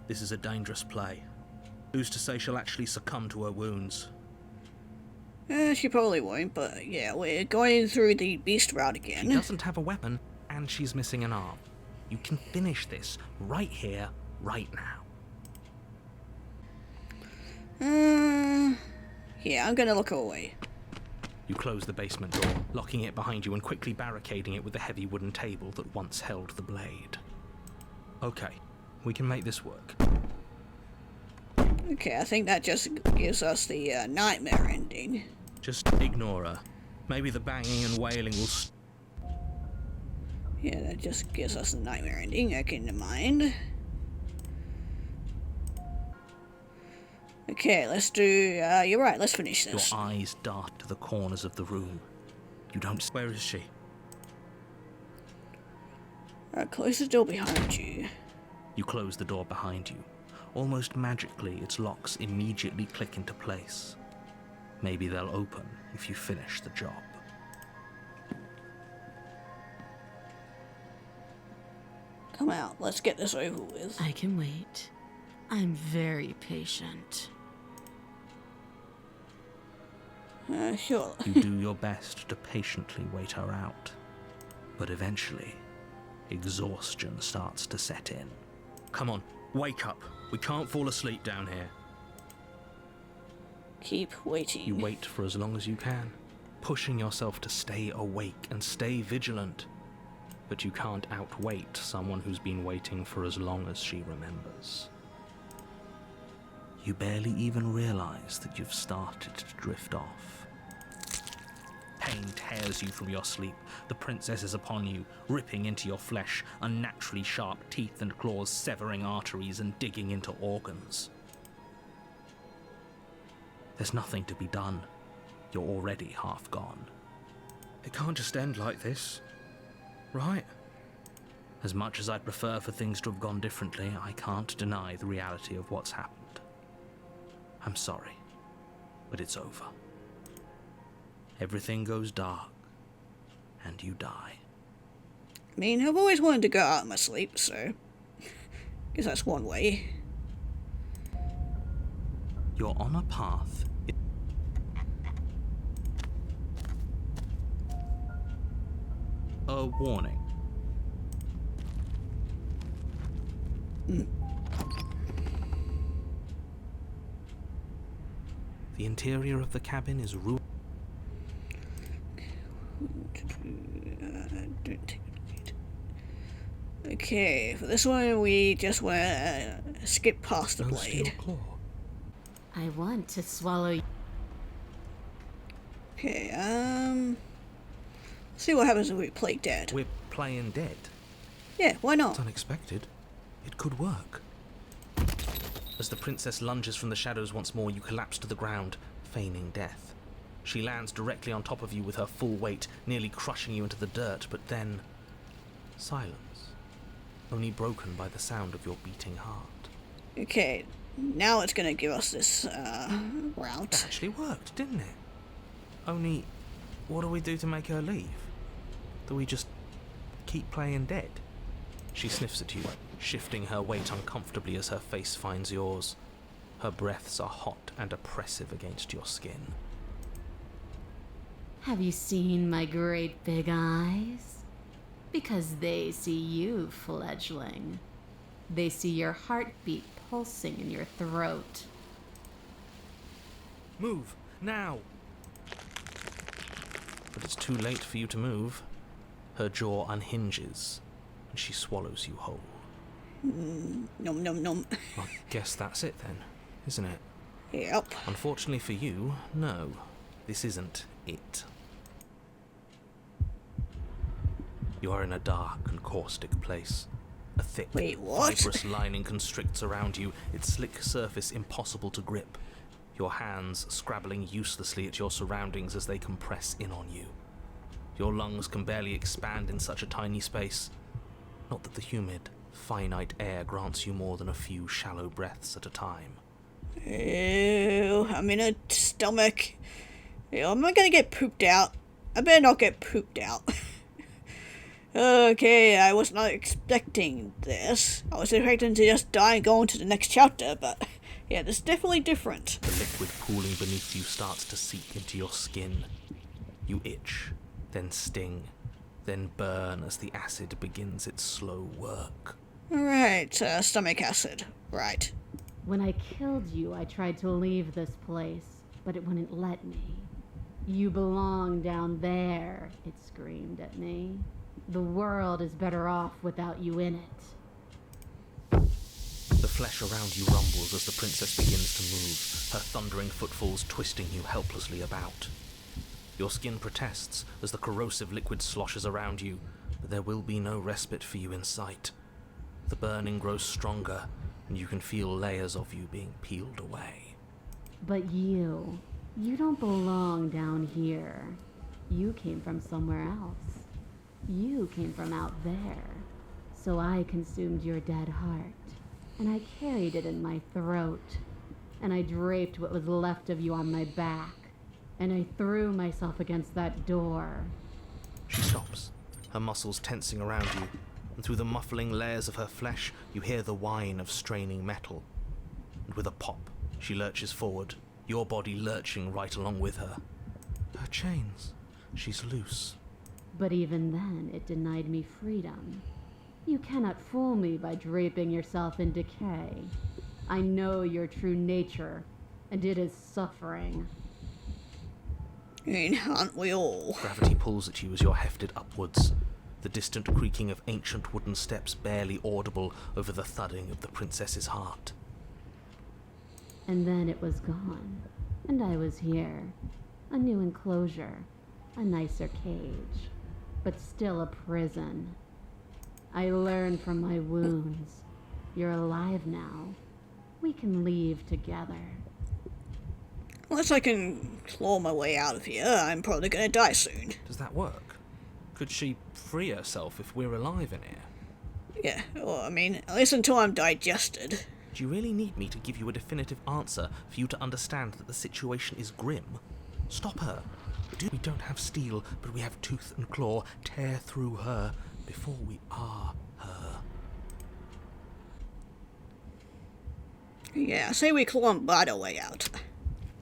This is a dangerous play. Who's to say she'll actually succumb to her wounds? She probably won't, but yeah, we're going through the beast route She again. doesn't have a weapon, and she's missing an arm. You can finish this right here, right now. Yeah, I'm gonna look away. You close the basement door, locking it behind you and quickly barricading it with the heavy wooden table that once held the blade. Okay, we can make this work. Okay, I think that just gives us the nightmare ending. Just ignore her. Maybe the banging and wailing will Yeah, that just gives us the nightmare ending, I can mind. Okay, let's do, you're right, let's finish this. Your eyes dart to the corners of the room. You don't... Where is she? Close the door behind you. You close the door behind you. Almost magically, its locks immediately click into place. Maybe they'll open if you finish the job. Come out, let's get this over with. I can wait. I'm very patient. Sure. You do your best to patiently wait her out. But eventually, exhaustion starts to set in. Come on, wake up. We can't fall asleep down here. Keep waiting. You wait for as long as you can, pushing yourself to stay awake and stay vigilant. But you can't outwait someone who's been waiting for as long as she remembers. You barely even realize that you've started to drift off. Pain tears you from your sleep. The princess is upon you, ripping into your flesh, unnaturally sharp teeth and claws severing arteries and digging into organs. There's nothing to be done. You're already half gone. It can't just end like this, right? As much as I'd prefer for things to have gone differently, I can't deny the reality of what's happened. I'm sorry, but it's over. Everything goes dark, and you die. I mean, I've always wanted to go out in my sleep, so... guess that's one way. You're on a path. A warning. The interior of the cabin is ruined. Okay, for this one we just want to skip past the No steel blade. claw. I want to swallow you. Okay, see what happens if we play dead. We're playing dead. Yeah, why It's not? unexpected. It could work. As the princess lunges from the shadows once more, you collapse to the ground, feigning death. She lands directly on top of you with her full weight, nearly crushing you into the dirt, but then... silence. Only broken by the sound of your beating heart. Okay, now it's gonna give us this, It route. actually worked, didn't it? Only, what do we do to make her leave? Do we just keep playing dead? She sniffs at you, shifting her weight uncomfortably as her face finds yours. Her breaths are hot and oppressive against your skin. Have you seen my great big eyes? Because they see you, fledgling. They see your heartbeat pulsing in your throat. Move, now! But it's too late for you to move. Her jaw unhinges, and she swallows you whole. Nom nom nom. I guess that's it then, isn't it? Yep. Unfortunately for you, no. This isn't it. You are in a dark and caustic place. A thick, Wait, what? fibrous lining constricts around you, its slick surface impossible to grip. Your hands scrabbling uselessly at your surroundings as they compress in on you. Your lungs can barely expand in such a tiny space. Not that the humid, finite air grants you more than a few shallow breaths at a time. Ew, I'm in a stomach. Ew, am I gonna get pooped out? I better not get pooped out. Okay, I was not expecting this. I was expecting to just die and go on to the next chapter, but yeah, this is definitely different. The liquid pooling beneath you starts to seep into your skin. You itch, then sting, then burn as the acid begins its slow work. Alright, stomach acid. Right. When I killed you, I tried to leave this place, but it wouldn't let me. You belong down there, it screamed at me. The world is better off without you in it. The flesh around you rumbles as the princess begins to move, her thundering footfalls twisting you helplessly about. Your skin protests as the corrosive liquid sloshes around you, but there will be no respite for you in sight. The burning grows stronger, and you can feel layers of you being peeled away. But you don't belong down here. You came from somewhere else. You came from out there. So I consumed your dead heart, and I carried it in my throat, and I draped what was left of you on my back, and I threw myself against that door. She stops, her muscles tensing around you, and through the muffling layers of her flesh, you hear the whine of straining metal. And with a pop, she lurches forward, your body lurching right along with her. Her chains. She's loose. But even then, it denied me freedom. You cannot fool me by draping yourself in decay. I know your true nature, and it is suffering. I mean, aren't we all? Gravity pulls at you as you're hefted upwards, the distant creaking of ancient wooden steps barely audible over the thudding of the princess's heart. And then it was gone, and I was here. A new enclosure, a nicer cage, but still a prison. I learned from my wounds. You're alive now. We can leave together. Unless I can claw my way out of here, I'm probably gonna die soon. Does that work? Could she free herself if we're alive in here? Yeah, well, I mean, at least until I'm digested. Do you really need me to give you a definitive answer for you to understand that the situation is grim? Stop her. We don't have steel, but we have tooth and claw. Tear through her before we are her. Yeah, say we claw and bite our way out.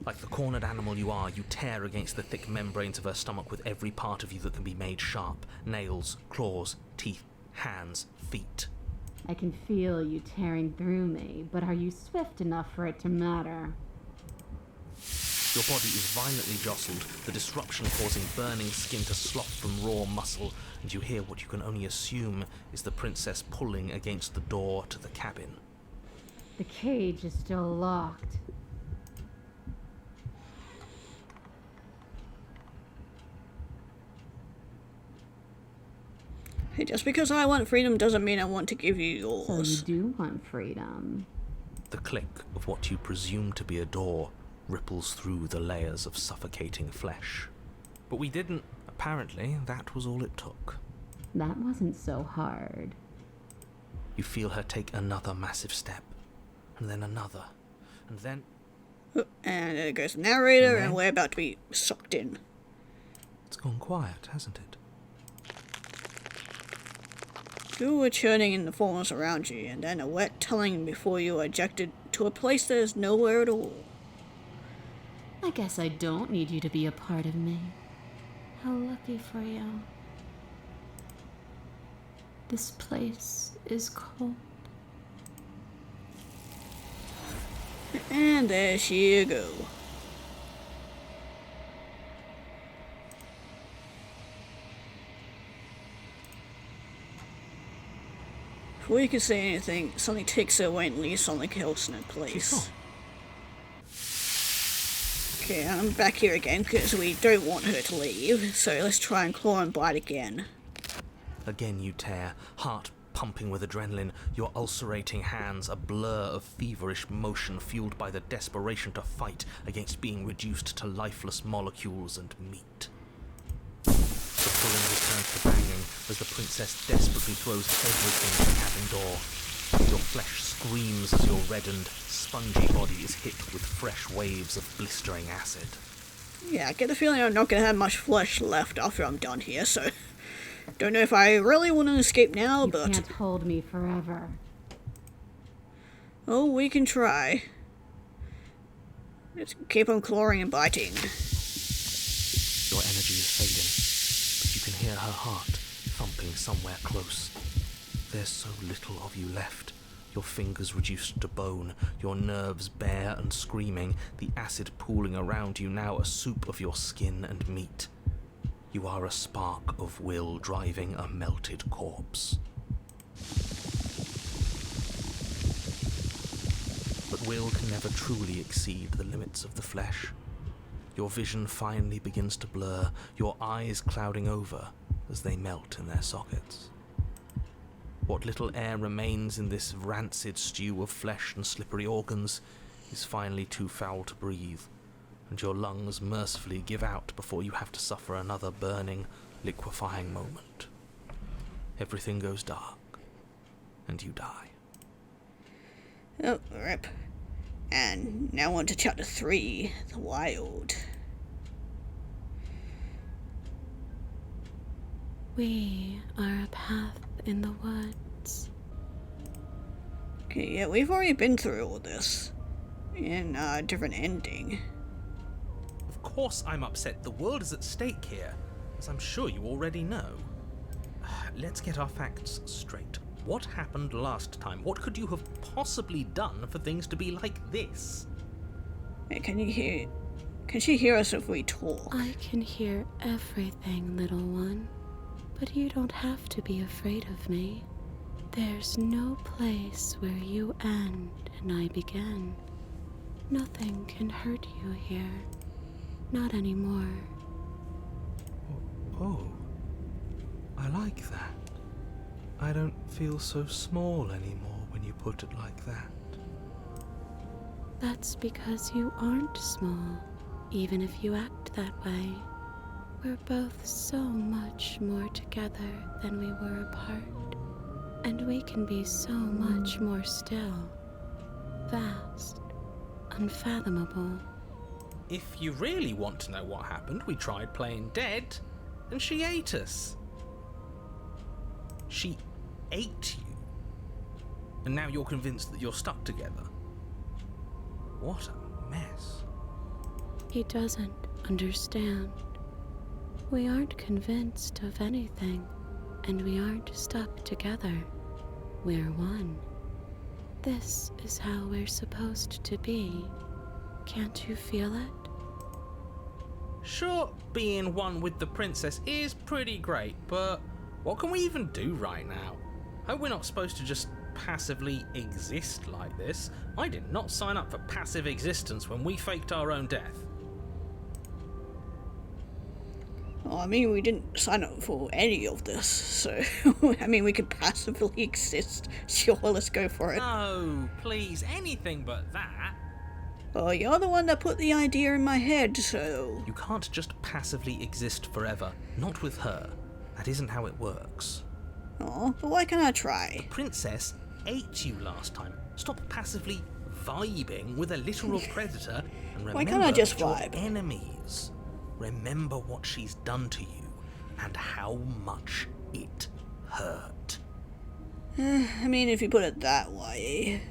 Like the cornered animal you are, you tear against the thick membranes of her stomach with every part of you that can be made sharp. Nails, claws, teeth, hands, feet. I can feel you tearing through me, but are you swift enough for it to matter? Your body is violently jostled, the disruption causing burning skin to slop from raw muscle, and you hear what you can only assume is the princess pulling against the door to the cabin. The cage is still locked. Hey, just because I want freedom doesn't mean I want to give you So yours. you do want freedom. The click of what you presume to be a door ripples through the layers of suffocating flesh. But we didn't. Apparently, that was all it took. That wasn't so hard. You feel her take another massive step, and then another, and then... And there goes the narrator, Okay. and we're about to be sucked in. It's gone quiet, hasn't it? You were churning in the forms around you, and then a wet tongue before you are ejected to a place that is nowhere at all. I guess I don't need you to be a part of me. How lucky for you. This place is cold. And there she go. Before you can say anything, something takes her away and leaves something else in her place. Okay, I'm back here again because we don't want her to leave, so let's try and claw and bite again. Again you tear, heart pumping with adrenaline, your ulcerating hands a blur of feverish motion fueled by the desperation to fight against being reduced to lifeless molecules and meat. The pulling returns to banging as the princess desperately throws everything at the cabin door. Your flesh screams as your reddened, spongy body is hit with fresh waves of blistering acid. Yeah, I get the feeling I'm not going to have much flesh left after I'm done here, so Don't know if I really want to escape now, You but... can't hold me forever. Oh, we can try. Let's keep on clawing and biting. Your energy is fading, but you can hear her heart thumping somewhere close. There's so little of you left. Your fingers reduced to bone, your nerves bare and screaming, the acid pooling around you now a soup of your skin and meat. You are a spark of will driving a melted corpse. But will can never truly exceed the limits of the flesh. Your vision finally begins to blur, your eyes clouding over as they melt in their sockets. What little air remains in this rancid stew of flesh and slippery organs is finally too foul to breathe, and your lungs mercifully give out before you have to suffer another burning, liquefying moment. Everything goes dark, and you die. Oh, rip. And now on to chapter 3, The Wild. We are a path in the woods. Okay, yeah, we've already been through all this. In a different ending. Of course I'm upset. The world is at stake here, as I'm sure you already know. Let's get our facts straight. What happened last time? What could you have possibly done for things to be like this? Hey, can she hear us if we talk? I can hear everything, little one. But you don't have to be afraid of me. There's no place where you end and I begin. Nothing can hurt you here. Not anymore. Oh, I like that. I don't feel so small anymore when you put it like that. That's because you aren't small, even if you act that way. We're both so much more together than we were apart. And we can be so much more still. Vast. Unfathomable. If you really want to know what happened, we tried playing dead, and she ate us. She ate you. And now you're convinced that you're stuck together. What a mess. He doesn't understand. We aren't convinced of anything, and we aren't stuck together. We're one. This is how we're supposed to be. Can't you feel it? Sure, being one with the princess is pretty great, but what can we even do right now? Hope we're not supposed to just passively exist like this. I did not sign up for passive existence when we faked our own death. Well, I mean, we didn't sign up for any of this, so... I mean, we could passively exist. Sure, let's go for it. No, please, anything but that. Oh, you're the one that put the idea in my head, so... You can't just passively exist forever. Not with her. That isn't how it works. Oh, but why can't I try? Princess ate you last time. Stop passively vibing with a literal predator and remember Why can't I just your vibe? enemies. Remember what she's done to you and how much it hurt. I mean, if you put it that way...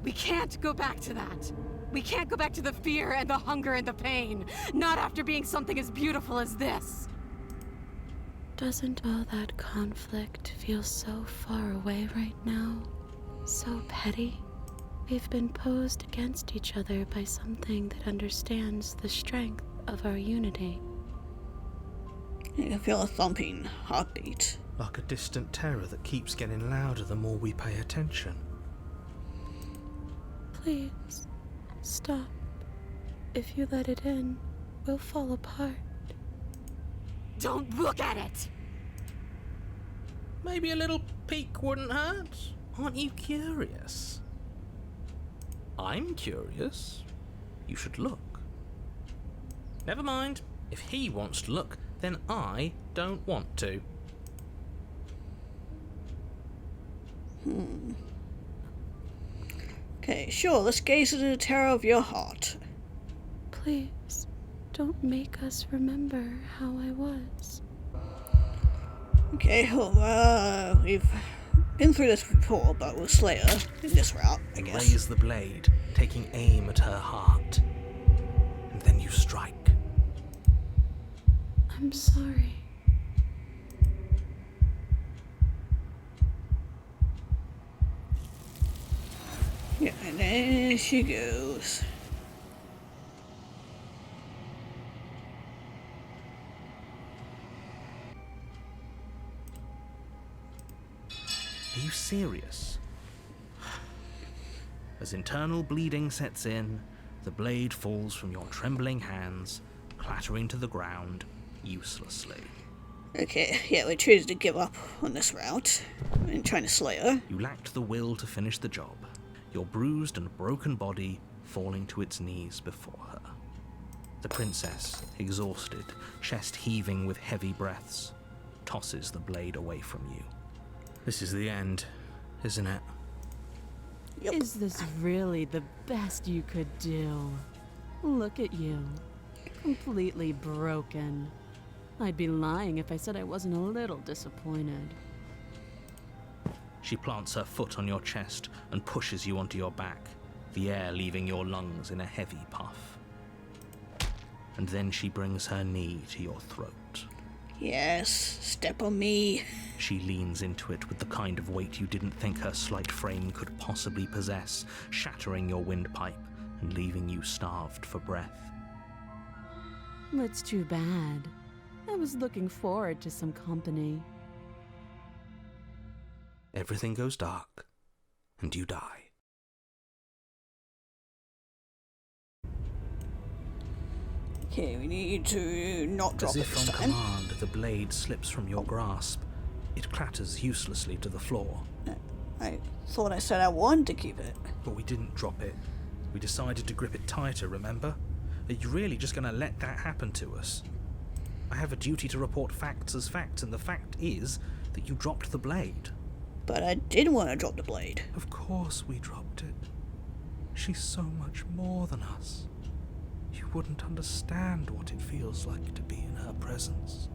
We can't go back to that. We can't go back to the fear and the hunger and the pain. Not after being something as beautiful as this. Doesn't all that conflict feel so far away right now? So petty? We've been posed against each other by something that understands the strength of our unity. I can feel a thumping heartbeat. Like a distant terror that keeps getting louder the more we pay attention. Please, stop. If you let it in, we'll fall apart. Don't look at it! Maybe a little peek wouldn't hurt. Aren't you curious? I'm curious. You should look. Never mind. If he wants to look, then I don't want to. Okay, sure, let's gaze into the terror of your heart. Please, don't make us remember how I was. Okay, well, we've been through this before, but we'll slay her in this route, I guess. Raise the blade, taking aim at her heart. And then you strike. I'm sorry. Yeah, and there she goes. Are you serious? As internal bleeding sets in, the blade falls from your trembling hands, clattering to the ground uselessly. Okay, yeah, we choose to give up on this route and trying to slay her. You lacked the will to finish the job, your bruised and broken body falling to its knees before her. The princess, exhausted, chest heaving with heavy breaths, tosses the blade away from you. This is the end, isn't it? Yep. Is this really the best you could do? Look at you. Completely broken. I'd be lying if I said I wasn't a little disappointed. She plants her foot on your chest and pushes you onto your back, the air leaving your lungs in a heavy puff. And then she brings her knee to your throat. Yes, step on me. She leans into it with the kind of weight you didn't think her slight frame could possibly possess, shattering your windpipe and leaving you starved for breath. That's too bad. I was looking forward to some company. Everything goes dark, and you die. Okay, we need to not drop As it if this on time. command, the blade slips from your grasp. It clatters uselessly to the floor. I thought I said I wanted to keep it. But we didn't drop it. We decided to grip it tighter, remember? Are you really just going to let that happen to us? I have a duty to report facts as facts, and the fact is that you dropped the blade. But I did want to drop the blade. Of course we dropped it. She's so much more than us. You wouldn't understand what it feels like to be in her presence.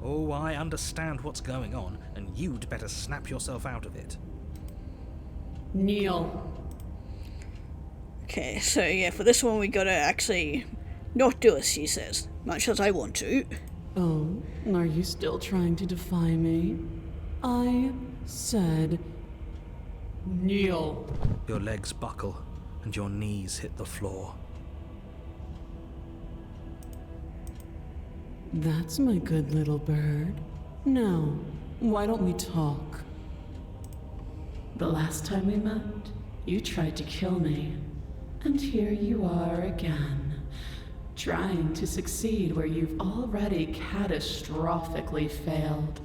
Oh, I understand what's going on, and you'd better snap yourself out of it. Kneel. Okay, so yeah, for this one we gotta actually not do as she says, much as I want to. Oh, are you still trying to defy me? I said kneel. Your legs buckle, and your knees hit the floor. That's my good little bird. Now, why don't we talk? The last time we met, you tried to kill me. And here you are again, trying to succeed where you've already catastrophically failed.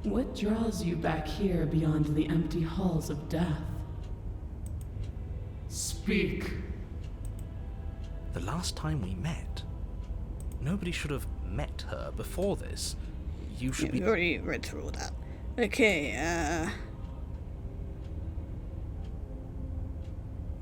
What draws you back here beyond the empty halls of death? Speak. The last time we met, nobody should have met her before this. You should We be... already read through all that. Okay,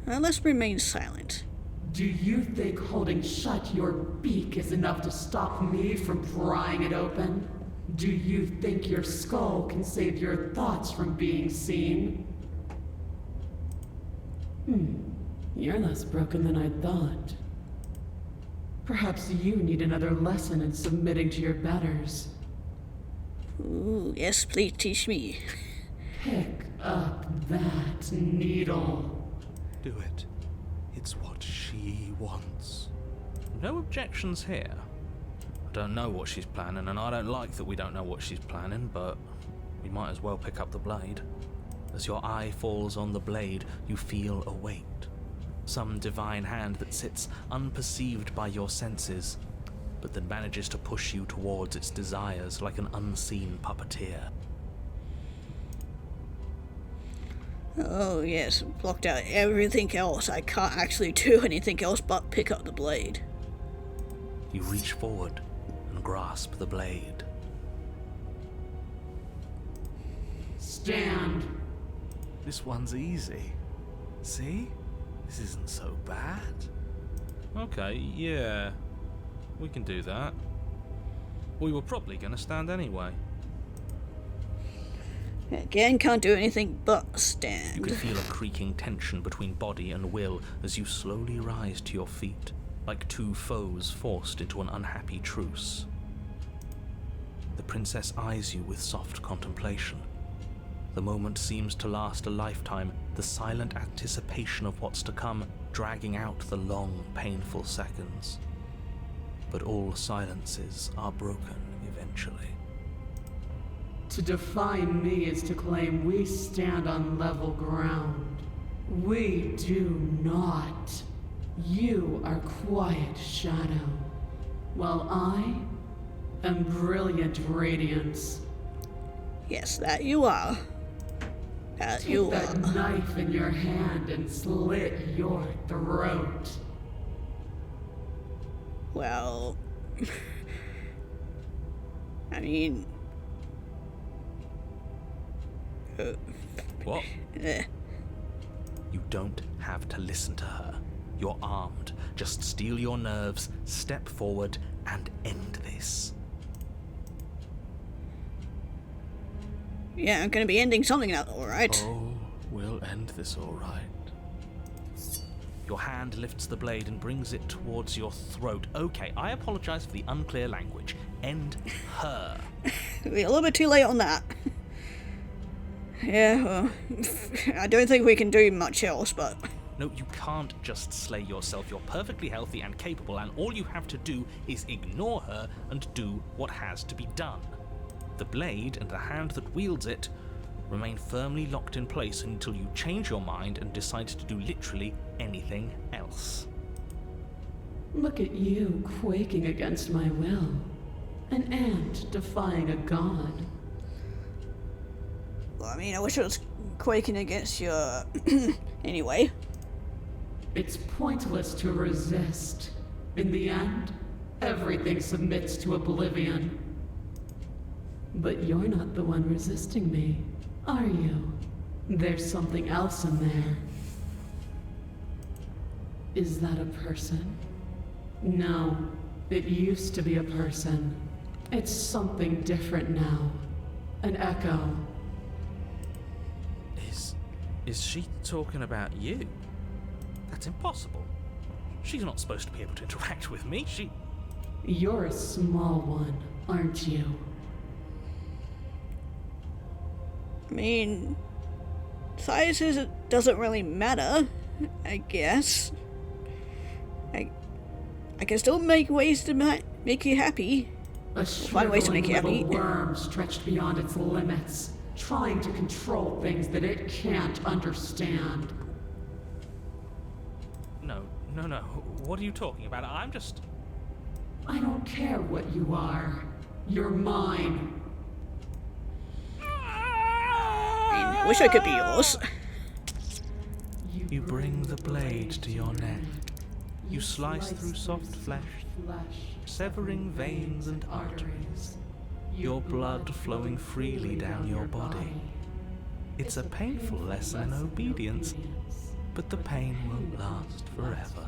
let's remain silent. Do you think holding shut your beak is enough to stop me from prying it open? Do you think your skull can save your thoughts from being seen? You're less broken than I thought. Perhaps you need another lesson in submitting to your betters. Ooh, yes, please teach me. Pick up that needle. Do it. It's what she wants. No objections here. I don't know what she's planning, and I don't like that we don't know what she's planning, but we might as well pick up the blade. As your eye falls on the blade, you feel a weight. Some divine hand that sits unperceived by your senses, but that manages to push you towards its desires like an unseen puppeteer. Oh yes, blocked out everything else. I can't actually do anything else but pick up the blade. You reach forward and grasp the blade. Stand. This one's easy. See? This isn't so bad. Okay, yeah. We can do that. We were probably going to stand anyway. Again, can't do anything but You stand. can feel a creaking tension between body and will as you slowly rise to your feet, like two foes forced into an unhappy truce. The princess eyes you with soft contemplation. The moment seems to last a lifetime, the silent anticipation of what's to come dragging out the long, painful seconds. But all silences are broken eventually. To define me is to claim we stand on level ground. We do not. You are quiet shadow, while I am brilliant radiance. Yes, that you are. That Take you that are. knife in your hand and slit your throat. Well, I mean, What? eh. You don't have to listen to her. You're armed. Just steel your nerves, step forward, and end this. Yeah, I'm gonna be ending something now, alright? Oh, we'll end this all right. Your hand lifts the blade and brings it towards your throat. Okay, I apologize for the unclear language. End her. We're a little bit too late on that. Yeah, well, I don't think we can do much else, but No, you can't just slay yourself. You're perfectly healthy and capable, and all you have to do is ignore her and do what has to be done. The blade and the hand that wields it remain firmly locked in place until you change your mind and decide to do literally anything else. Look at you quaking against my will. An ant defying a god. well, I mean, I wish I was quaking against your. Anyway, It's pointless to resist. In the end, everything submits to oblivion. But you're not the one resisting me, are you? There's something else in there. Is that a person? No, it used to be a person. It's something different now. An echo. Is she talking about you? That's impossible. She's not supposed to be able to interact with me. You're a small one, aren't you? I mean, size doesn't really matter, I guess. I can still make ways to make you happy. A Find ways to make you shriveling happy. little worm stretched beyond its limits, trying to control things that it can't understand. No. What are you talking about? I'm just... I don't care what you are. You're mine. I mean, I wish I could be yours. You bring the blade to your neck. You slice through soft flesh, severing veins and arteries. Your blood flowing freely down your body. It's a painful lesson in obedience, but the pain won't last forever.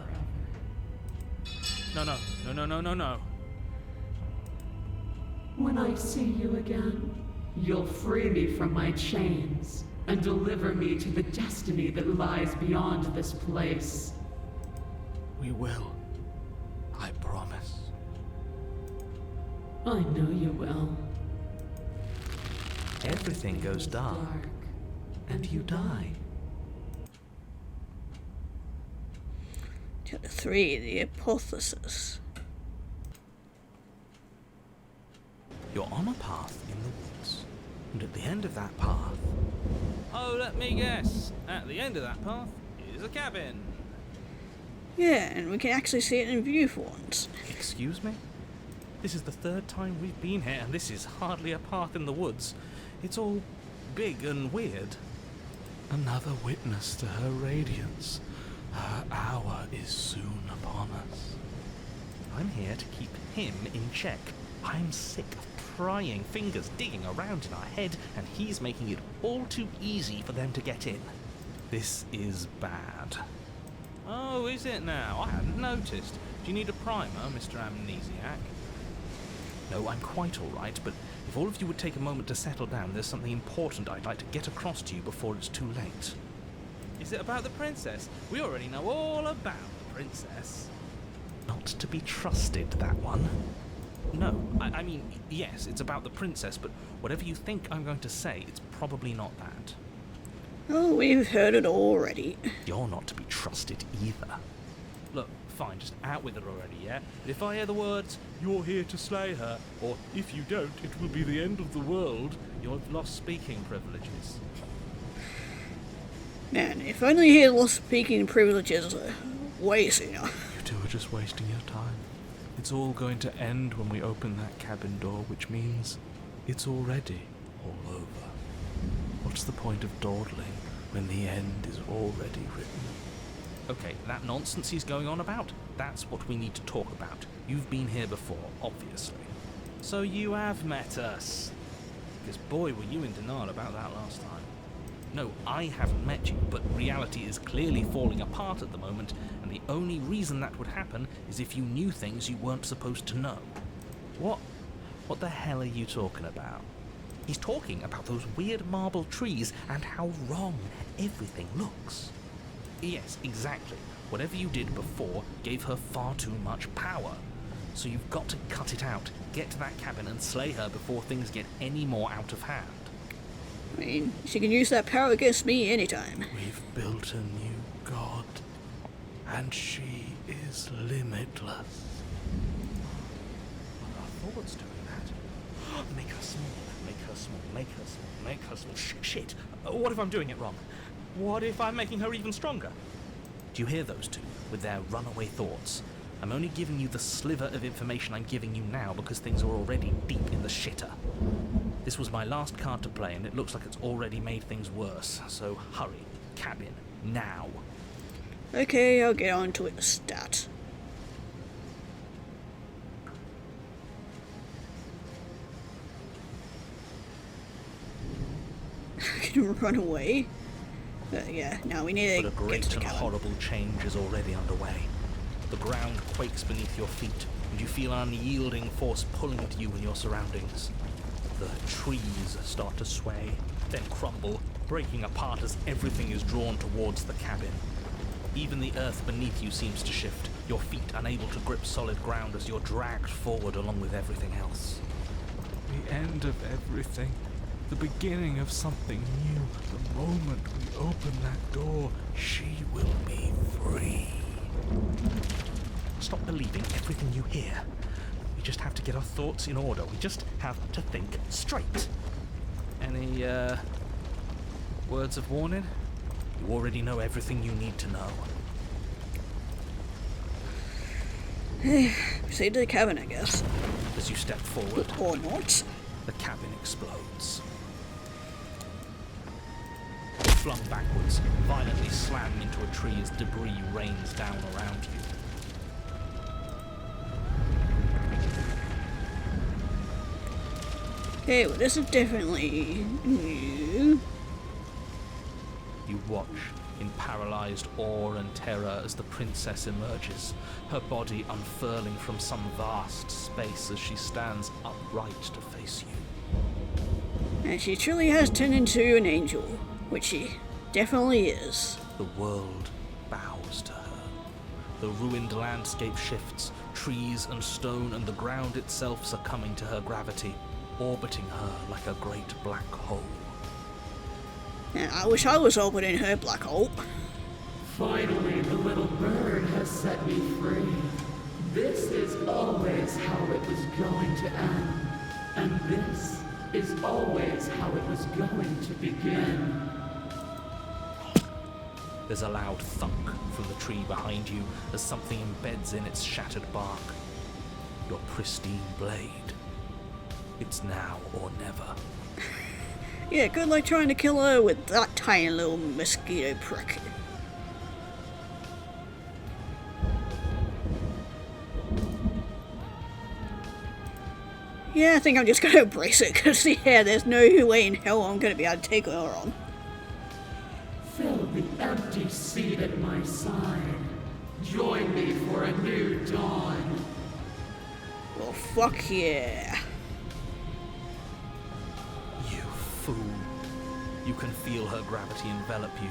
No. When I see you again, you'll free me from my chains and deliver me to the destiny that lies beyond this place. We will. I promise. I know you will. Everything goes dark, and you die. Chapter 3, the hypothesis. You're on a path in the woods, and at the end of that path... Oh, let me guess. At the end of that path is a cabin. Yeah, and we can actually see it in view for once. Excuse me? This is the third time we've been here, and this is hardly a path in the woods. It's all big and weird. Another witness to her radiance. Her hour is soon upon us. I'm here to keep him in check. I'm sick of prying fingers digging around in our head, and he's making it all too easy for them to get in. This is bad. Oh, is it now? I hadn't noticed. Do you need a primer, Mr. Amnesiac? No, I'm quite all right, but if all of you would take a moment to settle down, there's something important I'd like to get across to you before it's too late. Is it about the princess? We already know all about the princess. Not to be trusted, that one. No, I mean, yes, it's about the princess, but whatever you think I'm going to say, it's probably not that. Oh, we've heard it already. You're not to be trusted either. Look, fine, just out with it already, yeah? But if I hear the words, "You're here to slay her," or "If you don't, it will be the end of the world," you'll have lost speaking privileges. Man, if only he had lost speaking privileges way sooner. You two are just wasting your time. It's all going to end when we open that cabin door, which means it's already all over. What's the point of dawdling when the end is already written? Okay, that nonsense he's going on about, that's what we need to talk about. You've been here before, obviously. So you have met us. Because boy, were you in denial about that last time. No, I haven't met you, but reality is clearly falling apart at the moment, and the only reason that would happen is if you knew things you weren't supposed to know. What the hell are you talking about? He's talking about those weird marble trees and how wrong everything looks. Yes, exactly. Whatever you did before gave her far too much power. So you've got to cut it out, get to that cabin and slay her before things get any more out of hand. I mean, she can use that power against me anytime. We've built a new god, and she is limitless. What are thoughts doing that? Make her small, make her small, make her small, make her small. Shit! What if I'm doing it wrong? What if I'm making her even stronger? Do you hear those two, with their runaway thoughts? I'm only giving you the sliver of information I'm giving you now because things are already deep in the shitter. This was my last card to play, and it looks like it's already made things worse. So hurry, cabin, now. Okay, I'll get on to it. Stat. I can run away. Yeah, now we need But to a get to great the and cabin. horrible change is already underway. The ground quakes beneath your feet, and you feel an unyielding force pulling at you and your surroundings. The trees start to sway, then crumble, breaking apart as everything is drawn towards the cabin. Even the earth beneath you seems to shift, your feet unable to grip solid ground as you're dragged forward along with everything else. The end of everything. The beginning of something new. The moment we open that door, She will be free. Stop believing everything you hear. We just have to get our thoughts in order. We just have to think straight. Any, words of warning? You already know everything you need to know. Proceed to the cabin, I guess. As you step forward, Or not. the cabin explodes. Flung backwards, violently slamming into a tree as debris rains down around you. Okay, well this is definitely new. You watch in paralyzed awe and terror as the princess emerges, her body unfurling from some vast space as she stands upright to face you. And she truly has turned into an angel, which she definitely is. The world bows to her. The ruined landscape shifts, trees and stone and the ground itself succumbing to her gravity, orbiting her like a great black hole. And I wish I was orbiting her black hole. Finally, the little bird has set me free. This is always how it was going to end. And this is always how it was going to begin. There's a loud thunk from the tree behind you as something embeds in its shattered bark. Your pristine blade. It's now or never. Yeah, good luck trying to kill her with that tiny little mosquito prick. Yeah, I think I'm just gonna embrace it, because yeah, there's no way in hell I'm gonna be able to take her on. Fill the empty seat at my side. Join me for a new dawn. Oh, fuck yeah. You fool. You can feel her gravity envelop you,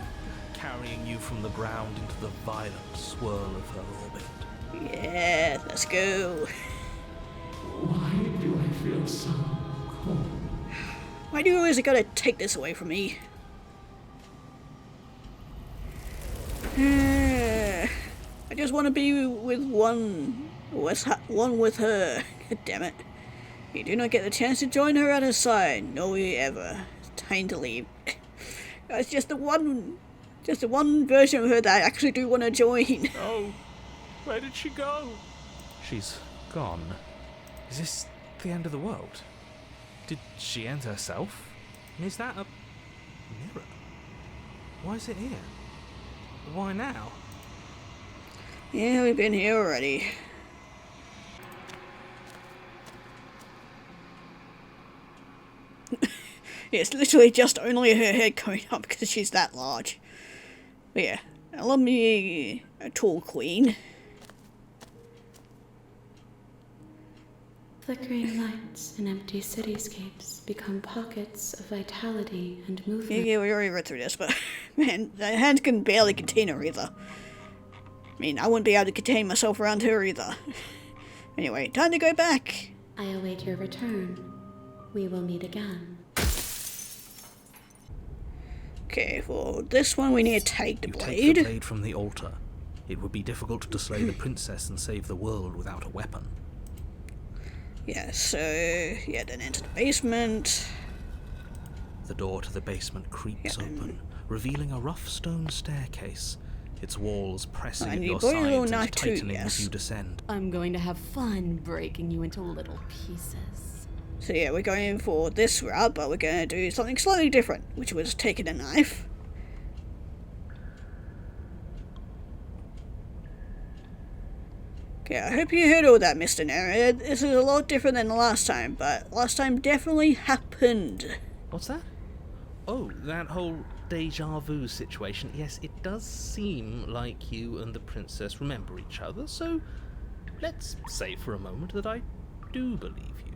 carrying you from the ground into the violent swirl of her orbit. Yeah, let's go. Why do I feel so cold? Why do you always gotta take this away from me? I just want to be with one with her. God damn it. You do not get the chance to join her at her side. No, you ever. It's time to leave. It's just the one version of her that I actually do want to join. Oh, where did she go? She's gone. Is this the end of the world? Did she end herself? And is that a mirror? Why is it here? Why now? Yeah, we've been here already. It's literally just only her head going up because she's that large. But yeah, I love me a tall queen. Flickering lights and empty cityscapes become pockets of vitality and movement. Yeah, we already read through this, but man, the hands can barely contain her either. I mean, I wouldn't be able to contain myself around her either. Anyway, time to go back. I await your return. We will meet again. Okay, for this one we need to take the You blade. take the blade from the altar. It would be difficult to slay the princess and save the world without a weapon. Yeah, so, yeah, then enter the basement. The door to the basement creaks open, revealing a rough stone staircase, its walls pressing And at you your brought your little sides knife and too, tightening yes. as you descend. I'm going to have fun breaking you into little pieces. So yeah, we're going for this route, but we're going to do something slightly different, which was taking a knife. Okay, I hope you heard all that, Mr. Nero. This is a lot different than the last time, but last time definitely happened. What's that? Oh, that whole deja vu situation. Yes, it does seem like you and the princess remember each other, so let's say for a moment that I do believe you.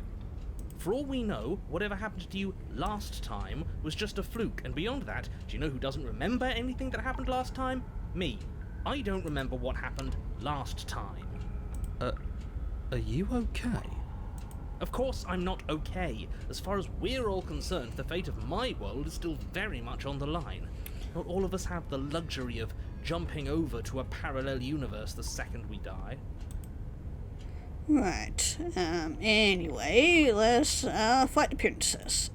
For all we know, whatever happened to you last time was just a fluke, and beyond that, do you know who doesn't remember anything that happened last time? Me. I don't remember what happened last time. Are you okay? Of course I'm not okay. As far as we're all concerned, the fate of my world is still very much on the line. Not all of us have the luxury of jumping over to a parallel universe the second we die. Right, anyway, let's, fight the princess.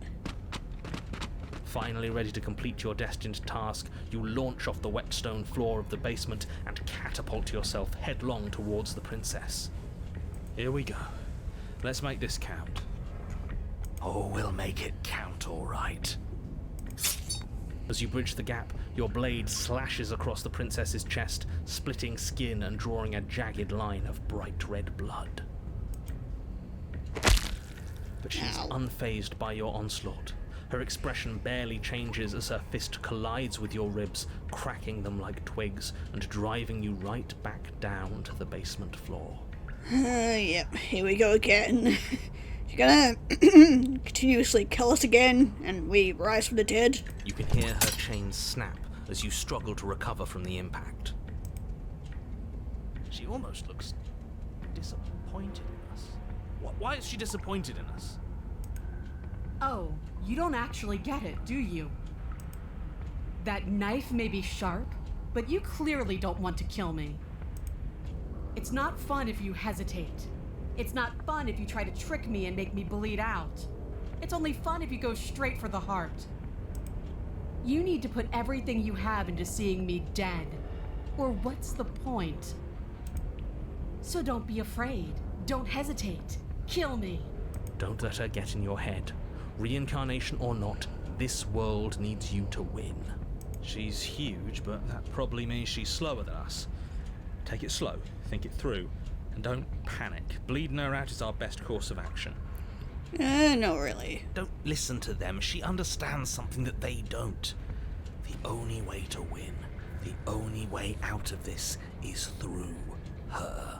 Finally ready to complete your destined task, you launch off the wet stone floor of the basement and catapult yourself headlong towards the princess. Here we go. Let's make this count. Oh, we'll make it count, all right. As you bridge the gap, your blade slashes across the princess's chest, splitting skin and drawing a jagged line of bright red blood. But she's unfazed by your onslaught. Her expression barely changes as her fist collides with your ribs, cracking them like twigs and driving you right back down to the basement floor. Yep, here we go again. You're gonna continuously kill us again, and we rise from the dead? You can hear her chains snap as you struggle to recover from the impact. She almost looks disappointed in us. Why is she disappointed in us? Oh, you don't actually get it, do you? That knife may be sharp, but you clearly don't want to kill me. It's not fun if you hesitate. It's not fun if you try to trick me and make me bleed out. It's only fun if you go straight for the heart. You need to put everything you have into seeing me dead. Or what's the point? So don't be afraid. Don't hesitate. Kill me. Don't let her get in your head. Reincarnation or not, this world needs you to win. She's huge, but that probably means she's slower than us. Take it slow, think it through, and don't panic. Bleeding her out is our best course of action. No, really. Don't listen to them. She understands something that they don't. The only way to win, the only way out of this is through her.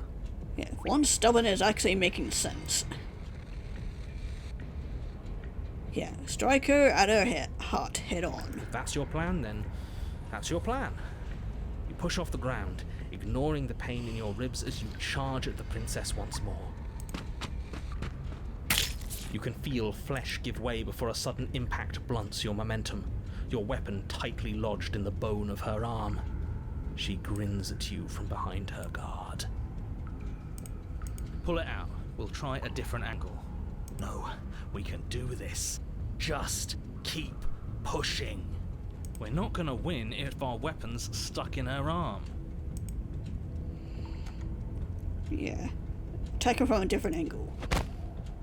Yeah, one stubborn is actually making sense. Yeah, strike her at her heart head on. If that's your plan, then that's your plan. You push off the ground, ignoring the pain in your ribs as you charge at the princess once more. You can feel flesh give way before a sudden impact blunts your momentum, your weapon tightly lodged in the bone of her arm. She grins at you from behind her guard. Pull it out. We'll try a different angle. No, we can do this. Just keep pushing. We're not gonna win if our weapon's stuck in her arm. Yeah. Attack her from a different angle.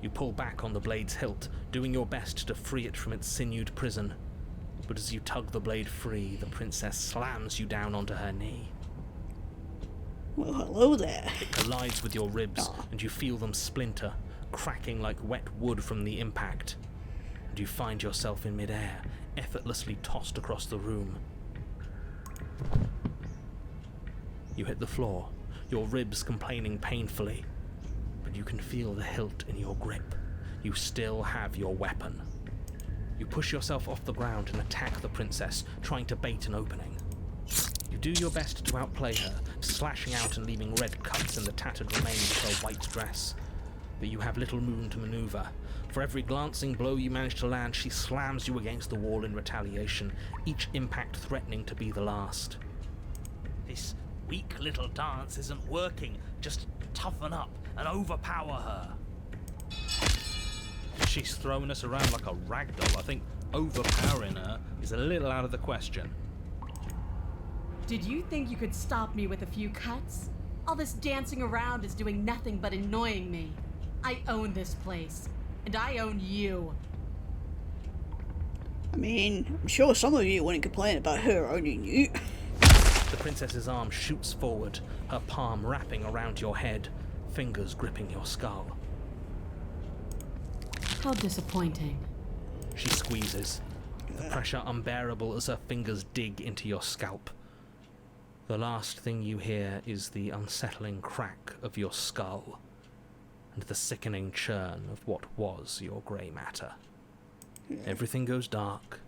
You pull back on the blade's hilt, doing your best to free it from its sinewed prison. But as you tug the blade free, the princess slams you down onto her knee. Well, hello there. It collides with your ribs, and you feel them splinter, cracking like wet wood from the impact. And you find yourself in midair, effortlessly tossed across the room. You hit the floor, your ribs complaining painfully, but you can feel the hilt in your grip. You still have your weapon. You push yourself off the ground and attack the princess, trying to bait an opening. You do your best to outplay her, slashing out and leaving red cuts in the tattered remains of her white dress. But you have little room to maneuver. For every glancing blow you manage to land, she slams you against the wall in retaliation, each impact threatening to be the last. This weak little dance isn't working. Just toughen up and overpower her. She's throwing us around like a ragdoll. I think overpowering her is a little out of the question. Did you think you could stop me with a few cuts? All this dancing around is doing nothing but annoying me. I own this place, and I own you. I mean, I'm sure some of you wouldn't complain about her owning you. The princess's arm shoots forward, her palm wrapping around your head, fingers gripping your skull. How disappointing. She squeezes, the pressure unbearable as her fingers dig into your scalp. The last thing you hear is the unsettling crack of your skull, and the sickening churn of what was your grey matter. Everything goes dark,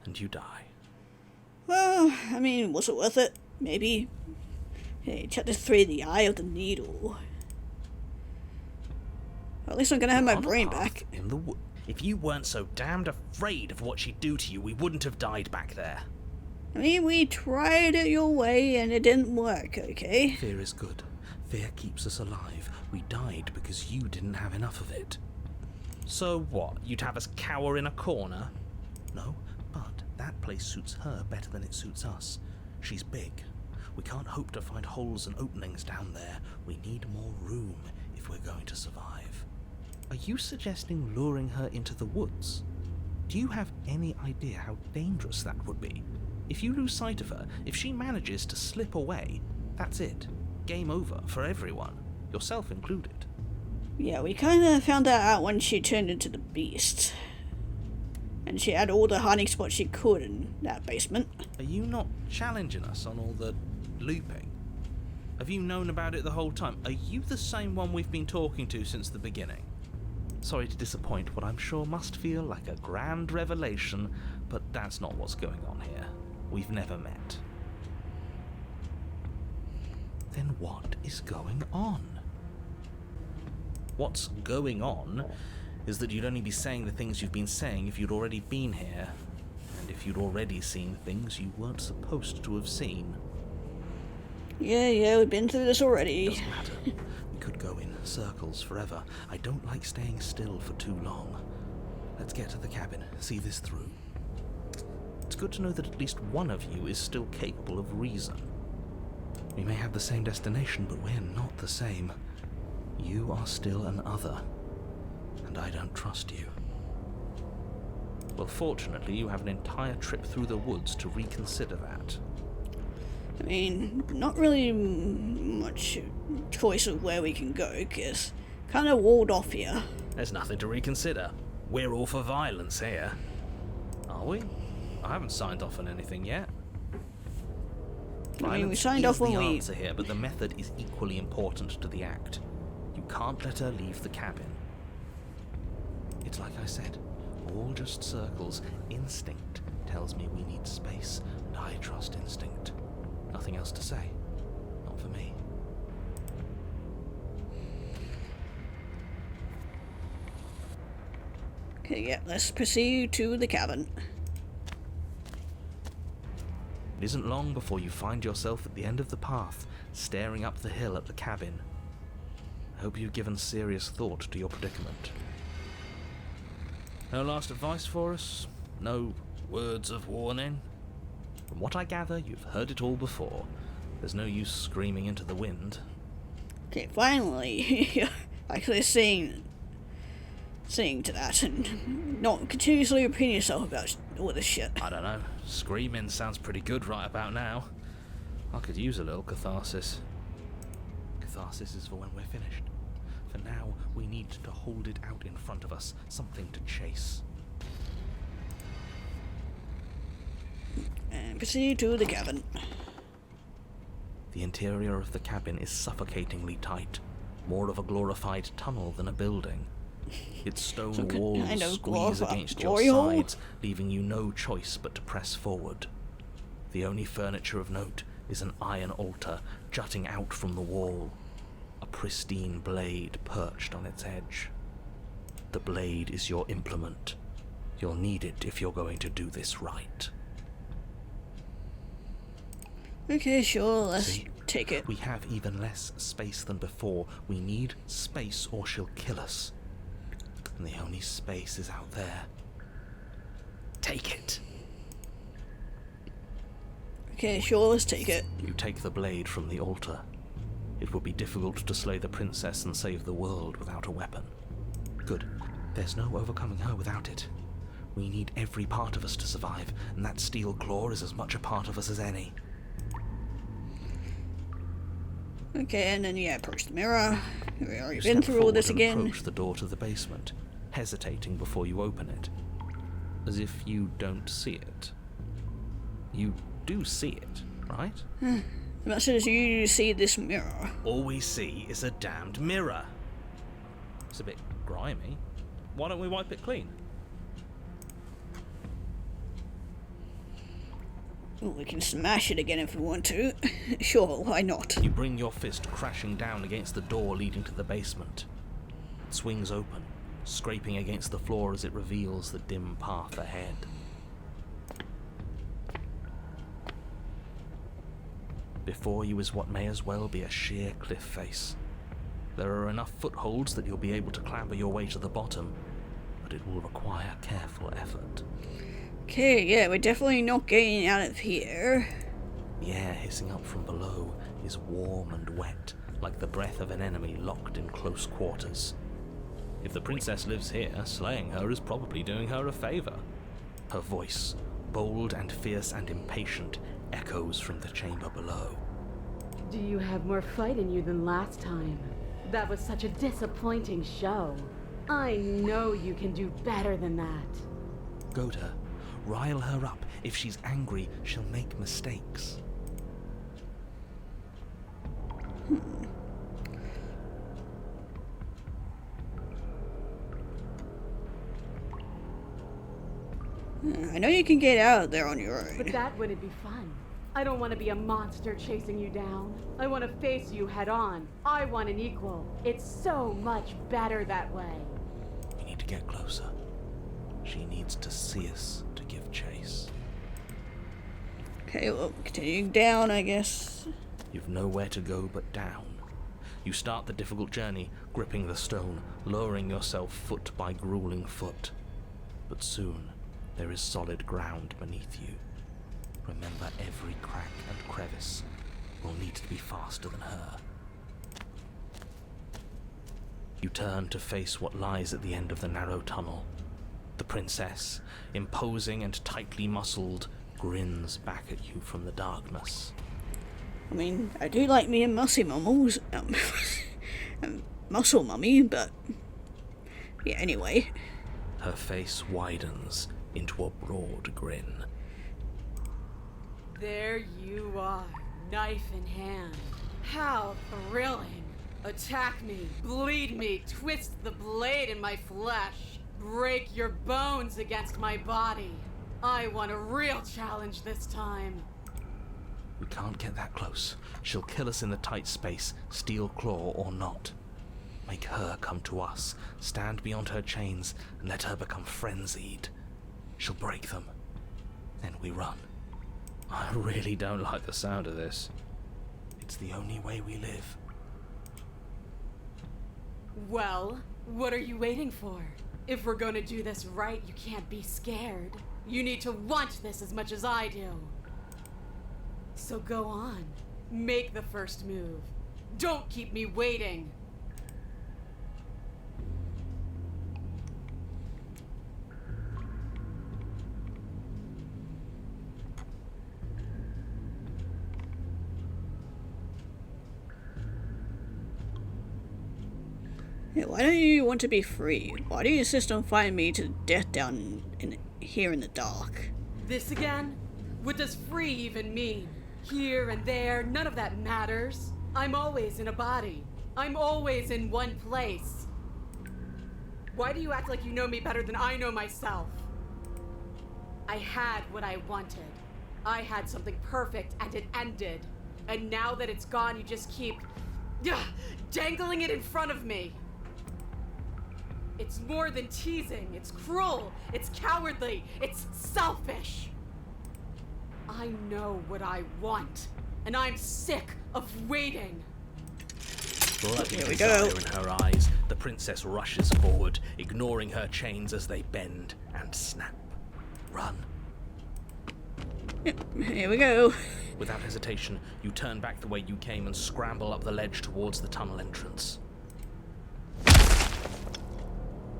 and you die. Well, I mean, was it worth it? Maybe. Hey, chapter 3, the Eye of the Needle. At least I'm gonna have my brain back. In the if you weren't so damned afraid of what she'd do to you, we wouldn't have died back there. I mean, we tried it your way and it didn't work, okay? Fear is good. Fear keeps us alive. We died because you didn't have enough of it. So what? You'd have us cower in a corner? No, but that place suits her better than it suits us. She's big. We can't hope to find holes and openings down there. We need more room if we're going to survive. Are you suggesting luring her into the woods? Do you have any idea how dangerous that would be? If you lose sight of her, if she manages to slip away, that's it. Game over for everyone, yourself included. Yeah, we kinda found that out when she turned into the beast. And she had all the hiding spots she could in that basement. Are you not challenging us on all the looping? Have you known about it the whole time? Are you the same one we've been talking to since the beginning? Sorry to disappoint what I'm sure must feel like a grand revelation, but that's not what's going on here. We've never met. Then what is going on? What's going on is that you'd only be saying the things you've been saying if you'd already been here, and if you'd already seen things you weren't supposed to have seen. Yeah, we've been through this already. Doesn't matter. We could go in circles forever. I don't like staying still for too long. Let's get to the cabin, see this through. It's good to know that at least one of you is still capable of reason. We may have the same destination, but we're not the same. You are still an other, and I don't trust you. Well, fortunately, you have an entire trip through the woods to reconsider that. I mean, not really much choice of where we can go, because kind of walled off here. There's nothing to reconsider. We're all for violence here. Are we? I haven't signed off on anything yet. Violence we signed is off when the we... answer here, but the method is equally important to the act. You can't let her leave the cabin. It's like I said, all just circles. Instinct tells me we need space, and I trust instinct. Nothing else to say. Not for me. Okay, yeah, let's proceed to the cabin. It isn't long before you find yourself at the end of the path, staring up the hill at the cabin. I hope you've given serious thought to your predicament. No last advice for us? No words of warning? From what I gather, you've heard it all before. There's no use screaming into the wind. Okay, finally, you're actually saying to that and not continuously repeating yourself about all this shit. I don't know. Screaming sounds pretty good right about now. I could use a little catharsis. Catharsis is for when we're finished. For now, we need to hold it out in front of us. Something to chase. And proceed to the cabin. The interior of the cabin is suffocatingly tight. More of a glorified tunnel than a building. Its stone Some walls kind of squeeze against your glory hole? sides, leaving you no choice but to press forward. The only furniture of note is an iron altar jutting out from the wall, a pristine blade perched on its edge. The blade is your implement. You'll need it if you're going to do this right. Okay, sure, let's See? take it. We have even less space than before. We need space or she'll kill us. And the only space is out there. Take it. Okay, sure, let's take it. You take the blade from the altar. It would be difficult to slay the princess and save the world without a weapon. Good. There's no overcoming her without it. We need every part of us to survive, and that steel claw is as much a part of us as any. Okay, and then yeah, approach the mirror. We've already You been step through all forward this and again. approach the door to the basement, hesitating before you open it, as if you don't see it. You do see it, right? As soon as you see this mirror. All we see is a damned mirror. It's a bit grimy. Why don't we wipe it clean? Ooh, we can smash it again if we want to. Sure, why not? You bring your fist crashing down against the door leading to the basement. It swings open, scraping against the floor as it reveals the dim path ahead. Before you is what may as well be a sheer cliff face. There are enough footholds that you'll be able to clamber your way to the bottom, but it will require careful effort. Okay, yeah, we're definitely not getting out of here. The air hissing up from below is warm and wet, like the breath of an enemy locked in close quarters. If the princess lives here, slaying her is probably doing her a favor. Her voice, bold and fierce and impatient, echoes from the chamber below. Do you have more fight in you than last time? That was such a disappointing show. I know you can do better than that. Goad her. Rile her up. If she's angry, she'll make mistakes. I know you can get out of there on your own. But that wouldn't be fun. I don't want to be a monster chasing you down. I want to face you head on. I want an equal. It's so much better that way. We need to get closer. She needs to see us to give chase. Okay, well, continuing down, I guess. You've nowhere to go but down. You start the difficult journey, gripping the stone, lowering yourself foot by grueling foot. But soon, there is solid ground beneath you. Remember, every crack and crevice will need to be faster than her. You turn to face what lies at the end of the narrow tunnel. The princess, imposing and tightly muscled, grins back at you from the darkness. I mean, I do like me and Mussy Mummels, Muscle Mummy, but yeah, anyway. Her face widens into a broad grin. There you are, knife in hand. How thrilling. Attack me, bleed me, twist the blade in my flesh. Break your bones against my body. I want a real challenge this time. We can't get that close. She'll kill us in the tight space, steel claw or not. Make her come to us, stand beyond her chains, and let her become frenzied. She'll break them. Then we run. I really don't like the sound of this. It's the only way we live. Well, what are you waiting for? If we're gonna do this right, you can't be scared. You need to want this as much as I do. So go on. Make the first move. Don't keep me waiting. Yeah, why don't you want to be free? Why do you insist on fighting me to death down here in the dark? This again? What does free even mean? Here and there, none of that matters. I'm always in a body. I'm always in one place. Why do you act like you know me better than I know myself? I had what I wanted. I had something perfect and it ended. And now that it's gone, you just keep dangling it in front of me. It's more than teasing. It's cruel. It's cowardly. It's selfish. I know what I want, and I'm sick of waiting. Bloody Here we go. desire in her eyes, the princess rushes forward, ignoring her chains as they bend and snap. Run. Yep, here we go. Without hesitation, you turn back the way you came and scramble up the ledge towards the tunnel entrance.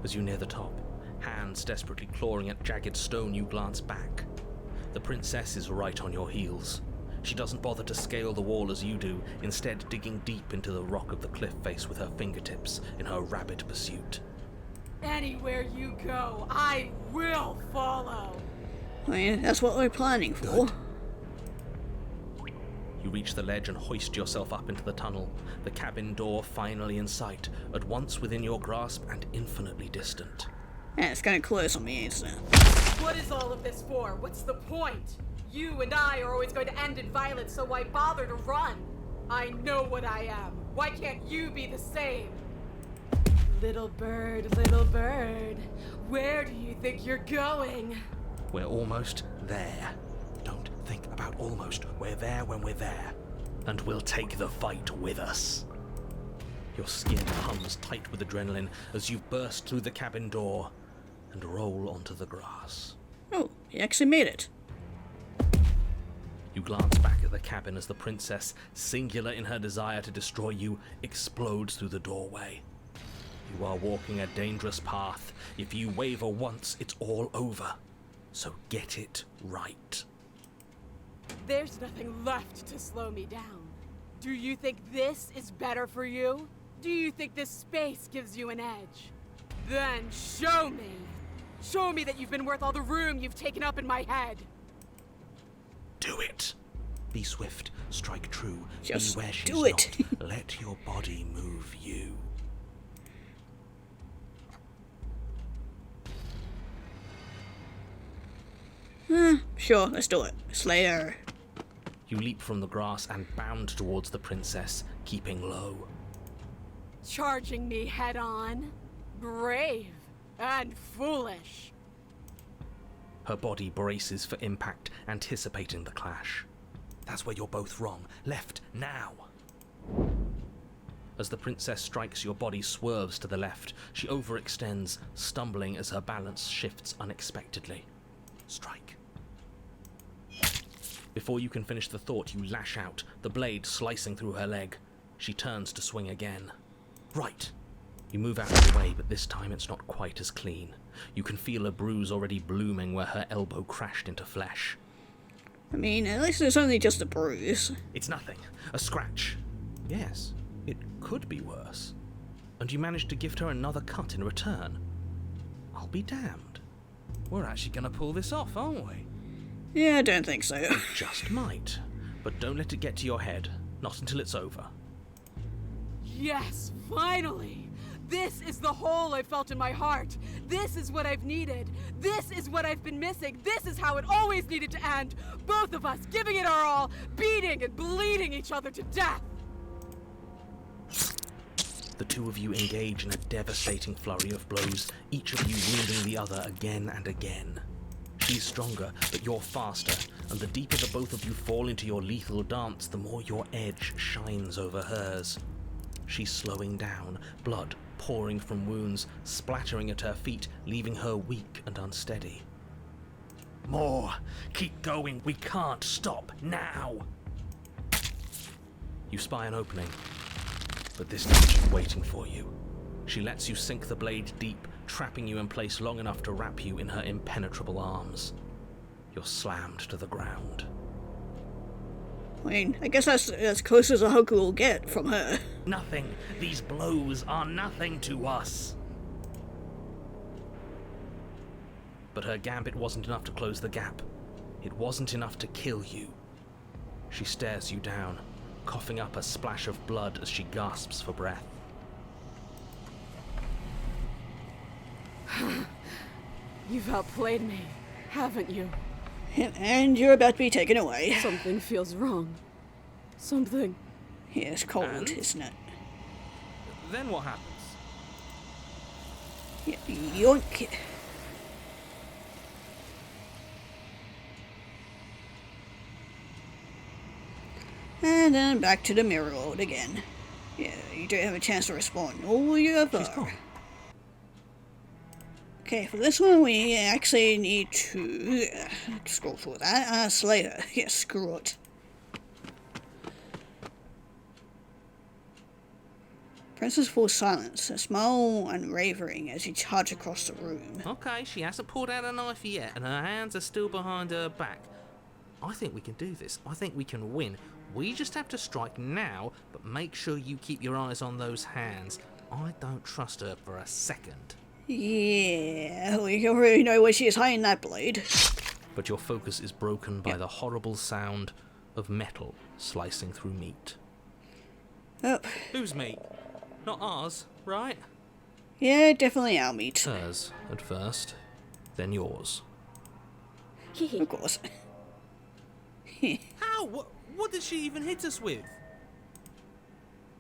As you near the top, hands desperately clawing at jagged stone, you glance back. The princess is right on your heels. She doesn't bother to scale the wall as you do, instead digging deep into the rock of the cliff face with her fingertips in her rabid pursuit. Anywhere you go, I will follow. I mean, that's what we're planning for. Good. You reach the ledge and hoist yourself up into the tunnel, the cabin door finally in sight, at once within your grasp and infinitely distant. Yeah, it's gonna close on me, isn't it? What is all of this for? What's the point? You and I are always going to end in violence, so why bother to run? I know what I am. Why can't you be the same? Little bird, where do you think you're going? We're almost there. Don't think about almost. We're there when we're there. And we'll take the fight with us. Your skin hums tight with adrenaline as you burst through the cabin door and roll onto the grass. Oh, he actually made it. You glance back at the cabin as the princess, singular in her desire to destroy you, explodes through the doorway. You are walking a dangerous path. If you waver once, it's all over. So get it right. There's nothing left to slow me down. Do you think this is better for you? Do you think this space gives you an edge? Then show me. Show me that you've been worth all the room you've taken up in my head. Do it. Be swift, strike true, Just be where she's do it. not. Let your body move you. Sure, let's do it. Slayer. You leap from the grass and bound towards the princess, keeping low. Charging me head on? Brave and foolish. Her body braces for impact, anticipating the clash. That's where you're both wrong. Left, now! As the princess strikes, your body swerves to the left. She overextends, stumbling as her balance shifts unexpectedly. Strike. Before you can finish the thought, you lash out, the blade slicing through her leg. She turns to swing again. Right. You move out of the way, but this time it's not quite as clean. You can feel a bruise already blooming where her elbow crashed into flesh. I mean, at least it's only just a bruise. It's nothing. A scratch. Yes, it could be worse. And you managed to gift her another cut in return. I'll be damned. We're actually going to pull this off, aren't we? Yeah, I don't think so. Just might. But don't let it get to your head. Not until it's over. Yes, finally! This is the hole I felt in my heart. This is what I've needed. This is what I've been missing. This is how it always needed to end. Both of us giving it our all, beating and bleeding each other to death. The two of you engage in a devastating flurry of blows, each of you wounding the other again and again. She's stronger, but you're faster, and the deeper the both of you fall into your lethal dance, the more your edge shines over hers. She's slowing down, blood pouring from wounds, splattering at her feet, leaving her weak and unsteady. More! Keep going! We can't stop now! You spy an opening, but this time she's waiting for you. She lets you sink the blade deep, trapping you in place long enough to wrap you in her impenetrable arms. You're slammed to the ground. I mean, I guess that's as close as a hug will get from her. Nothing. These blows are nothing to us. But her gambit wasn't enough to close the gap. It wasn't enough to kill you. She stares you down, coughing up a splash of blood as she gasps for breath. You've outplayed me, haven't you? And you're about to be taken away. Something feels wrong. Something. Yeah, it's cold, And? isn't it? Then what happens? Yeah, yoink. And then back to the mirror world again. Yeah, you don't have a chance to respond. Oh, you have She's gone. Okay, for this one we actually need to scroll through that. Slay her. Yeah, screw it. Princess falls silence, a smile unwavering as you charge across the room. Okay, she hasn't pulled out a knife yet, and her hands are still behind her back. I think we can do this. I think we can win. We just have to strike now, but make sure you keep your eyes on those hands. I don't trust her for a second. Yeah, we already know where she is hiding that blade. But your focus is broken by the horrible sound of metal slicing through meat. Oh, Whose meat? Not ours, right? yeah, definitely our meat. Hers, at first, then yours. Of course. How? What did she even hit us with?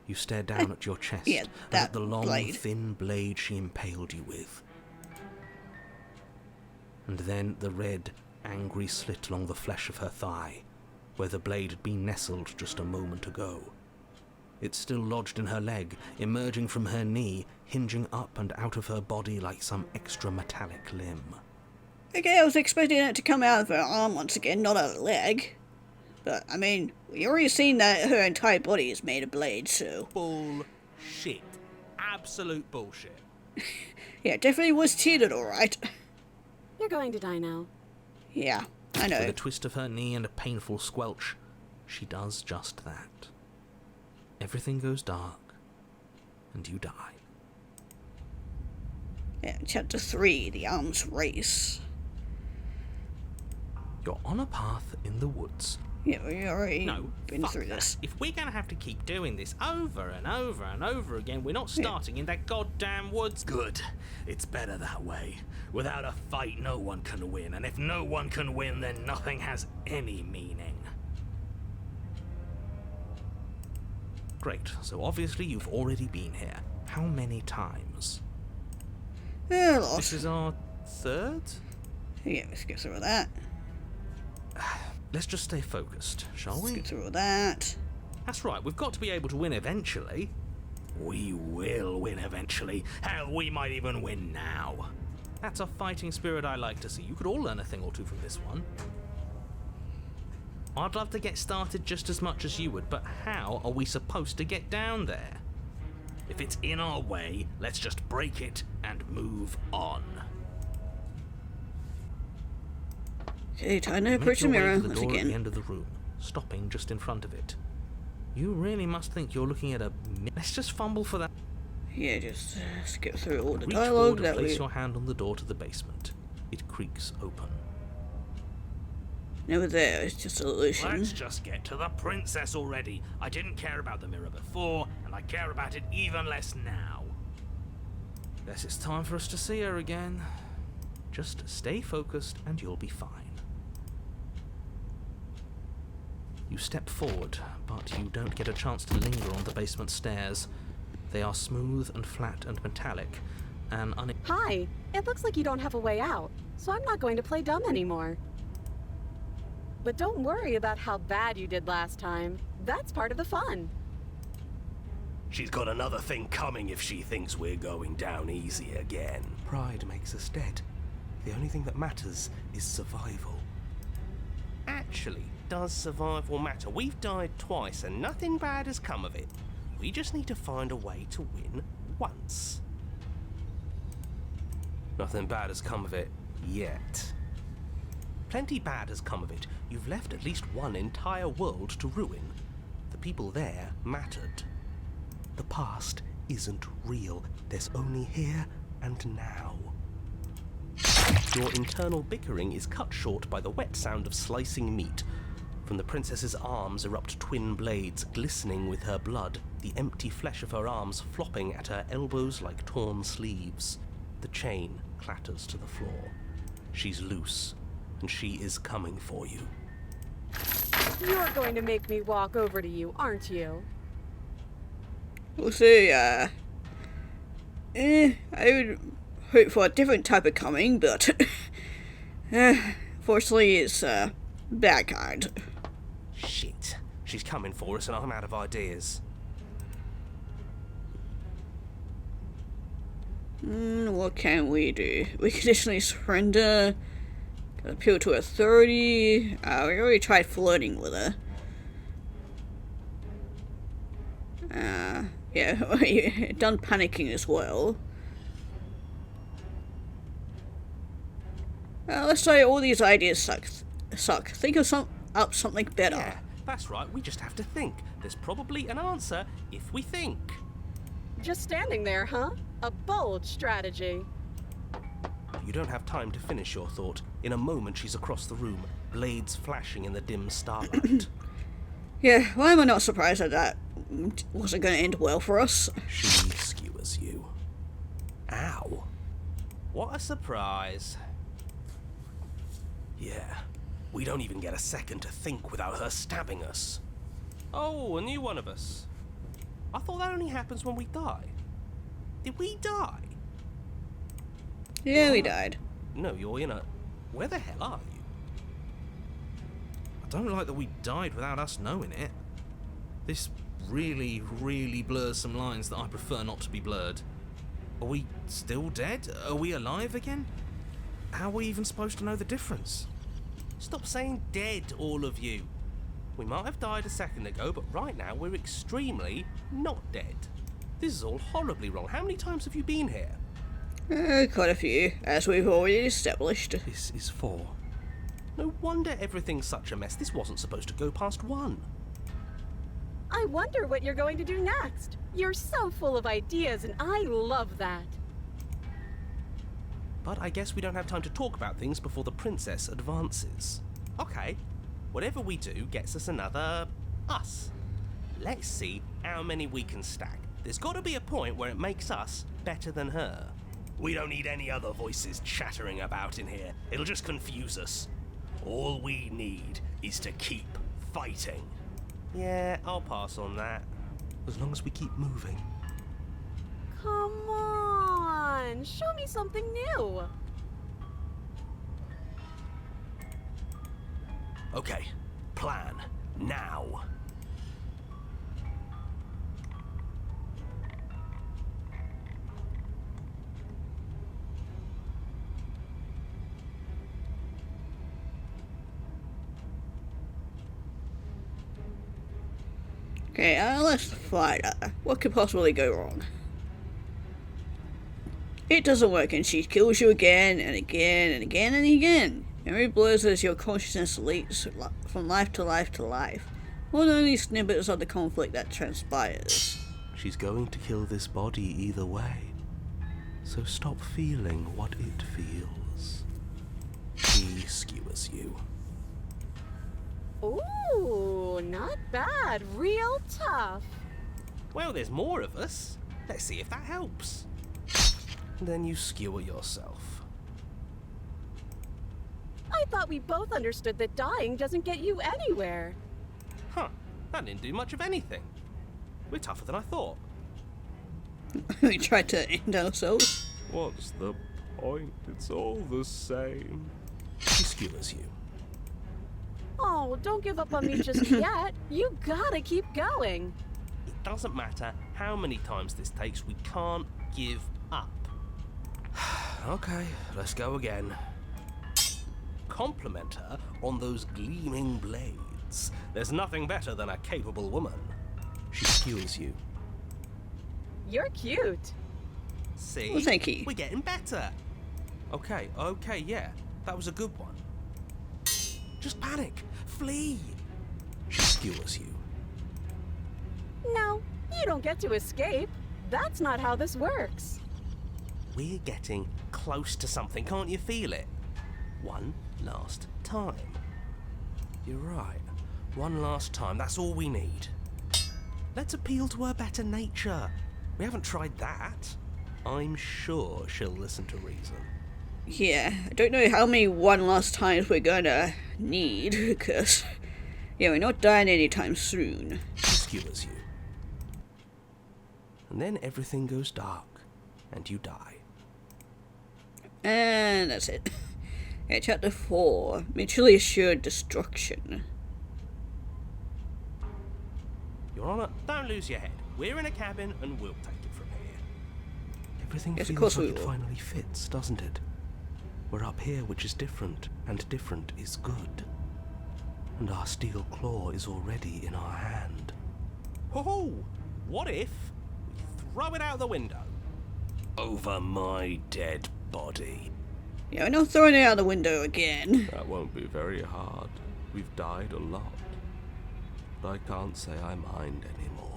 You stare down at your chest Yeah, and that at the long, blade. thin blade she impaled you with. And then the red, angry slit along the flesh of her thigh, where the blade had been nestled just a moment ago. It's still lodged in her leg, emerging from her knee, hinging up and out of her body like some extra metallic limb. Okay, I was expecting it to come out of her arm once again, not her leg. But, I mean, we already seen that her entire body is made of blades, so... Bullshit. Absolute bullshit. Yeah, definitely was cheated, alright. You're going to die now. Yeah, I With know. a twist of her knee and a painful squelch, she does just that. Everything goes dark, and you die. Yeah, chapter 3, The Arms Race. You're on a path in the woods. Yeah, we already No, been fuck through that. this. If we're going to have to keep doing this over and over and over again, we're not starting in that goddamn woods. Good. It's better that way. Without a fight, no one can win. And if no one can win, then nothing has any meaning. Great. So obviously you've already been here. How many times? Yeah, This lost. is our third? Yeah, let's get through that. Let's just stay focused, shall Let's we? get through that. That's right, we've got to be able to win eventually. We will win eventually. Hell, we might even win now. That's a fighting spirit I like to see. You could all learn a thing or two from this one. I'd love to get started just as much as you would, but how are we supposed to get down there? If it's in our way, let's just break it and move on. Okay, time to Make approach the your way mirror to the once door at the again. end of the room, stopping just in front of it. You really must think you're looking at a... Let's just fumble for that. Yeah, just skip through all the Reach dialogue forward and that place we... your hand on the door to the basement. It creaks open. Never there, it's just an illusion. Let's just get to the princess already. I didn't care about the mirror before, and I care about it even less now. Guess it's time for us to see her again. Just stay focused and you'll be fine. You step forward, but you don't get a chance to linger on the basement stairs. They are smooth and flat and metallic, and Hi, it looks like you don't have a way out, so I'm not going to play dumb anymore. But don't worry about how bad you did last time. That's part of the fun. She's got another thing coming if she thinks we're going down easy again. Pride makes us dead. The only thing that matters is survival. Actually, does survival matter? We've died twice and nothing bad has come of it. We just need to find a way to win once. Nothing bad has come of it yet. Plenty bad has come of it. You've left at least one entire world to ruin. The people there mattered. The past isn't real. There's only here and now. Your internal bickering is cut short by the wet sound of slicing meat. From the princess's arms erupt twin blades, glistening with her blood, the empty flesh of her arms flopping at her elbows like torn sleeves. The chain clatters to the floor. She's loose, and she is coming for you. You're going to make me walk over to you, aren't you? We'll see, I would hope for a different type of coming, but fortunately it's bad kind. Shit. She's coming for us and I'm out of ideas. What can we do? We conditionally surrender, appeal to authority. We already tried flirting with her. Yeah, done panicking as well. Let's say all these ideas suck. Think of something better. Yeah, that's right. We just have to think. There's probably an answer if we think. Just standing there, huh? A bold strategy. You don't have time to finish your thought. In a moment, she's across the room, blades flashing in the dim starlight. Yeah, why am I not surprised that that wasn't going to end well for us? She skewers you. Ow. What a surprise. Yeah, we don't even get a second to think without her stabbing us. Oh, a new one of us. I thought that only happens when we die. Did we die? Yeah, we died. No, you're in a... Where the hell are you? I don't like that we died without us knowing it. This really, really blurs some lines that I prefer not to be blurred. Are we still dead? Are we alive again? How are we even supposed to know the difference? Stop saying dead, all of you. We might have died a second ago, but right now we're extremely not dead. This is all horribly wrong. How many times have you been here? Quite a few, as we've already established. This is 4. No wonder everything's such a mess. This wasn't supposed to go past 1. I wonder what you're going to do next. You're so full of ideas, and I love that. But I guess we don't have time to talk about things before the princess advances. Okay, whatever we do gets us another us. Let's see how many we can stack. There's got to be a point where it makes us better than her. We don't need any other voices chattering about in here. It'll just confuse us. All we need is to keep fighting. Yeah, I'll pass on that. As long as we keep moving. Come on, show me something new. Okay, plan now. Okay, let's fight her. What could possibly go wrong? It doesn't work and she kills you again and again and again and again. Memory blurs as your consciousness leaps from life to life to life. More than only snippets of the conflict that transpires. She's going to kill this body either way. So stop feeling what it feels. She skewers you. Ooh, not bad. Real tough. Well, there's more of us. Let's see if that helps. Then you skewer yourself. I thought we both understood that dying doesn't get you anywhere. Huh, that didn't do much of anything. We're tougher than I thought. We tried to end ourselves. What's the point? It's all the same. She skewers you. Oh, don't give up on me just yet. You gotta keep going. It doesn't matter how many times this takes, we can't give up. Okay, let's go again. Compliment her on those gleaming blades. There's nothing better than a capable woman. She skewers you. You're cute. See? Well, thank you. We're getting better. Okay, yeah. That was a good one. Just panic. Flee. She skewers you. No, you don't get to escape. That's not how this works. We're getting close to something. Can't you feel it? One last time. You're right. One last time. That's all we need. Let's appeal to her better nature. We haven't tried that. I'm sure she'll listen to reason. Yeah, I don't know how many one last times we're gonna need, because, yeah, we're not dying anytime soon. She skewers you. And then everything goes dark, and you die. And that's it. Yeah, chapter 4, Mutually Assured Destruction. Your Honor, don't lose your head. We're in a cabin, and we'll take it from here. Everything Yes, of feels course like we it will. finally fits, doesn't it? We're up here, which is different, and different is good. And our steel claw is already in our hand. Ho-ho! What if we throw it out the window? Over my dead body. Yeah, we're not throwing it out the window again. That won't be very hard. We've died a lot. But I can't say I mind anymore.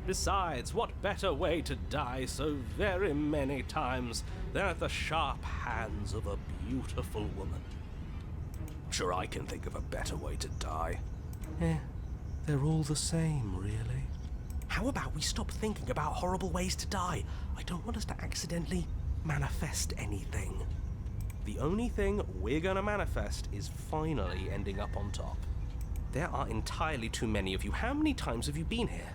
Besides, what better way to die so very many times than at the sharp hands of a beautiful woman? Sure, I can think of a better way to die. They're all the same, really. How about we stop thinking about horrible ways to die? I don't want us to accidentally manifest anything. The only thing we're gonna manifest is finally ending up on top. There are entirely too many of you. How many times have you been here?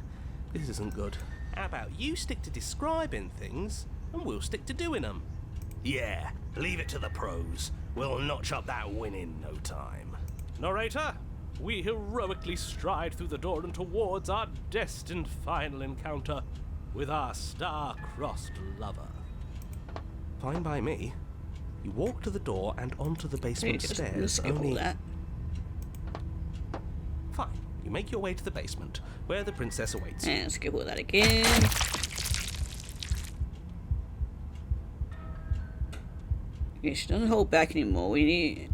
This isn't good. How about you stick to describing things, and we'll stick to doing them? Yeah, leave it to the pros. We'll notch up that win in no time. Narrator, we heroically stride through the door and towards our destined final encounter with our star-crossed lover. Fine by me. You walk to the door and onto the basement Just stairs. skip all that. Fine. You make your way to the basement, where the princess awaits you. And skip all that again. Yeah, she doesn't hold back anymore. We need...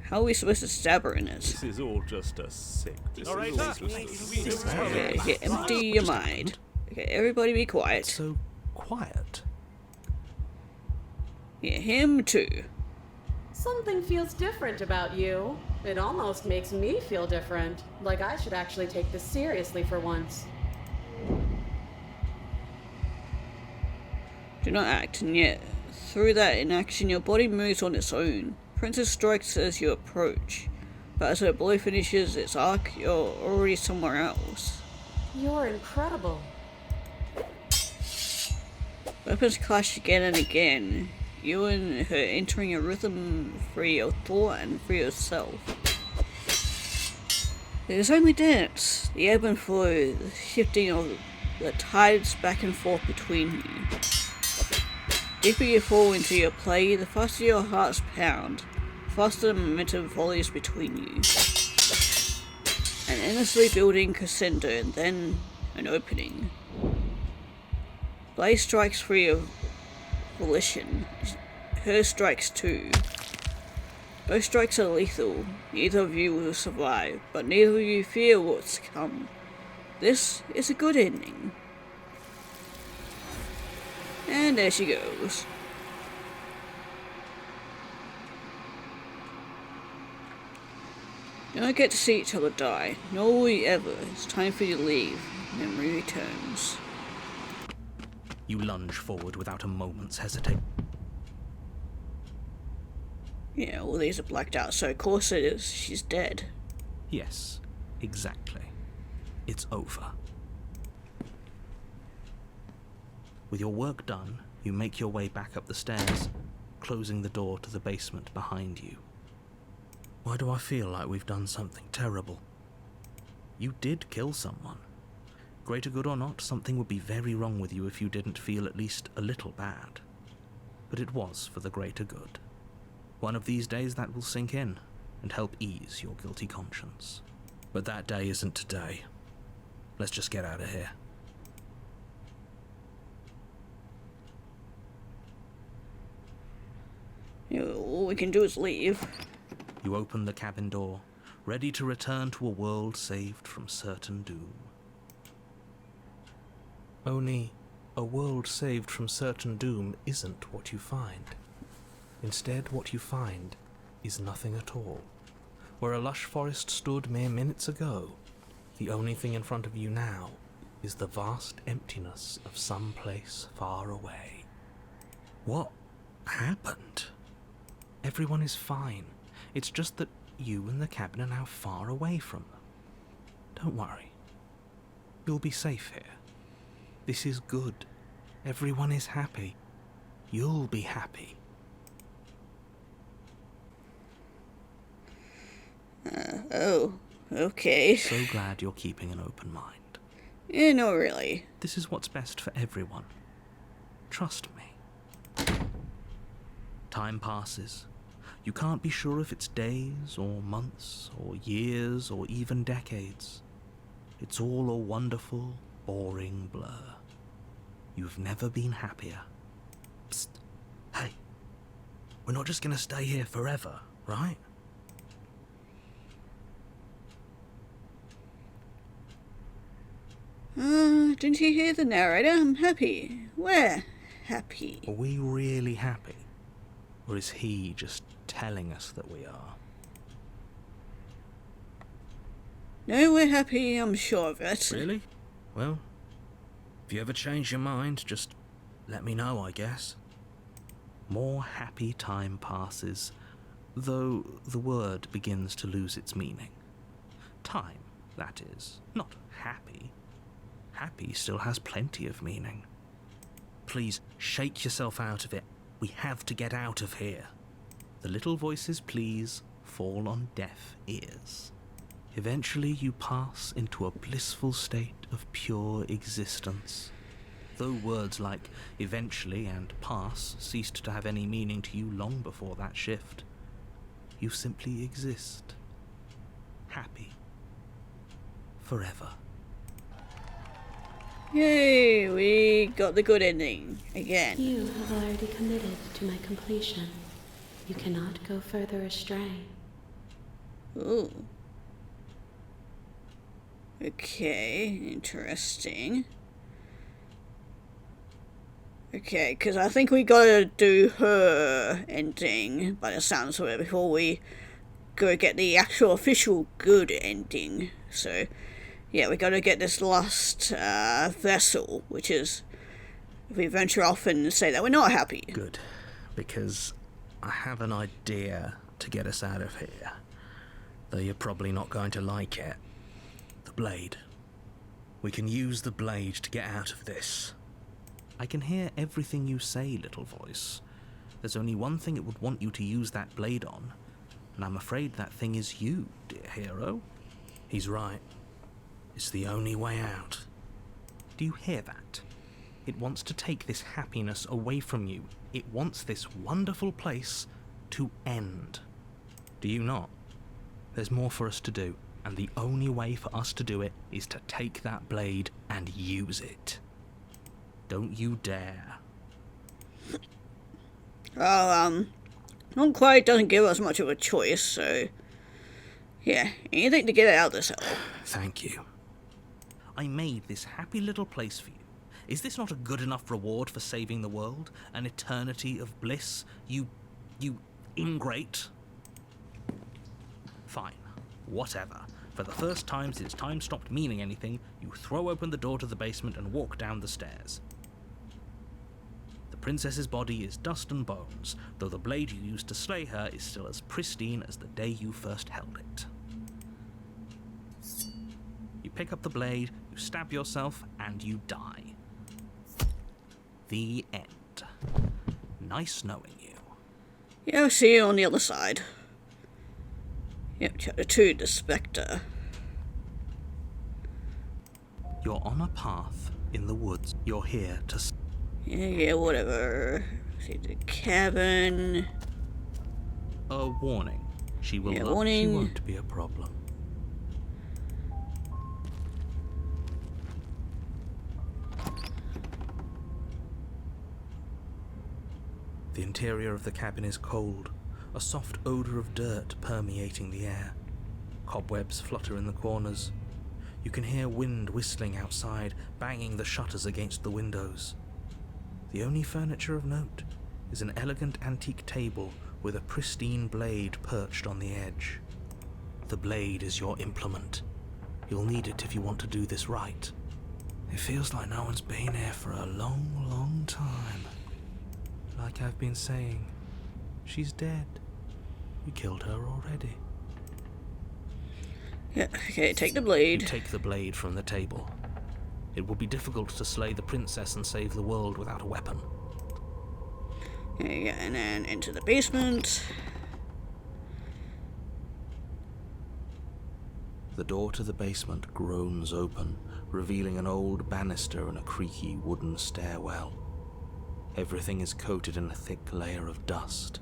How are we supposed to stab her in this? This is all just a sick. Narrator, Okay, here, empty your mind. Okay, everybody be quiet. so quiet. Yeah, him too. Something feels different about you. It almost makes me feel different. Like I should actually take this seriously for once. Do not act, and yet, through that inaction, your body moves on its own. Princess strikes as you approach, but as her blow finishes its arc, you're already somewhere else. You're incredible. Weapons clash again and again, you and her entering a rhythm for your thought and for yourself. It is only dance, the ebb and flow, the shifting of the tides back and forth between you. The deeper you fall into your play, the faster your hearts pound, the faster the momentum volleys between you. An endlessly building crescendo and then an opening. Blaze strikes free of volition. Her strikes too. Both strikes are lethal. Neither of you will survive, but neither of you fear what's to come. This is a good ending. And there she goes. You don't get to see each other die. Nor will you ever. It's time for you to leave. Memory returns. You lunge forward without a moment's hesitation. Yeah, all these are blacked out, so of course it is. She's dead. Yes, exactly. It's over. With your work done, you make your way back up the stairs, closing the door to the basement behind you. Why do I feel like we've done something terrible? You did kill someone. Greater good or not, something would be very wrong with you if you didn't feel at least a little bad. But it was for the greater good. One of these days that will sink in and help ease your guilty conscience. But that day isn't today. Let's just get out of here. You know, all we can do is leave. You open the cabin door, ready to return to a world saved from certain doom. Only, a world saved from certain doom isn't what you find. Instead, what you find is nothing at all. Where a lush forest stood mere minutes ago, the only thing in front of you now is the vast emptiness of some place far away. What happened? Everyone is fine. It's just that you and the cabin are now far away from them. Don't worry. You'll be safe here. This is good. Everyone is happy. You'll be happy. Oh, okay. So glad you're keeping an open mind. Yeah, no, really. This is what's best for everyone. Trust me. Time passes. You can't be sure if it's days, or months, or years, or even decades. It's all a wonderful, boring blur. You've never been happier. Psst. Hey. We're not just gonna stay here forever, right? Didn't you hear the narrator? I'm happy. We're happy. Are we really happy? Or is he just telling us that we are? No, we're happy, I'm sure of it. Really? Well, if you ever change your mind, just let me know, I guess. More happy time passes, though the word begins to lose its meaning. Time, that is, not happy. Happy still has plenty of meaning. Please, shake yourself out of it. We have to get out of here. The little voices' pleas fall on deaf ears. Eventually you pass into a blissful state of pure existence. Though words like eventually and pass ceased to have any meaning to you long before that shift, you simply exist. Happy. Forever. Yay, we got the good ending again. You have already committed to my completion. You cannot go further astray. Ooh. Okay, interesting. Okay, because I think we gotta do her ending by the sounds of it before we go get the actual official good ending. So, yeah, we gotta get this last vessel, which is, if we venture off and say that we're not happy. Good, because I have an idea to get us out of here, though you're probably not going to like it. The blade. We can use the blade to get out of this. I can hear everything you say, little voice. There's only one thing it would want you to use that blade on, and I'm afraid that thing is you, dear hero. He's right. It's the only way out. Do you hear that? It wants to take this happiness away from you. It wants this wonderful place to end. Do you not? There's more for us to do, and the only way for us to do it is to take that blade and use it.Don't you dare. Well, not quite doesn't give us much of a choice, so yeah, anything to get it out of this hell. Thank you. I made this happy little place for you. Is this not a good enough reward for saving the world? An eternity of bliss? You ingrate? Fine. Whatever. For the first time since time stopped meaning anything, you throw open the door to the basement and walk down the stairs. The princess's body is dust and bones, though the blade you used to slay her is still as pristine as the day you first held it. You pick up the blade, you stab yourself, and you die. The end. Nice knowing you. Yeah, I'll see you on the other side. Yep, chapter 2, the Spectre. You're on a path in the woods. You're here to... Yeah, whatever. See the cabin. A warning. She will Yeah, look. warning. She won't be a problem. The interior of the cabin is cold, a soft odor of dirt permeating the air. Cobwebs flutter in the corners. You can hear wind whistling outside, banging the shutters against the windows. The only furniture of note is an elegant antique table with a pristine blade perched on the edge. The blade is your implement. You'll need it if you want to do this right. It feels like no one's been here for a long, long time. Like I've been saying, she's dead. You killed her already. Yeah, okay, take the blade. You take the blade from the table. It will be difficult to slay the princess and save the world without a weapon. Yeah, and then into the basement. The door to the basement groans open, revealing an old banister and a creaky wooden stairwell. Everything is coated in a thick layer of dust,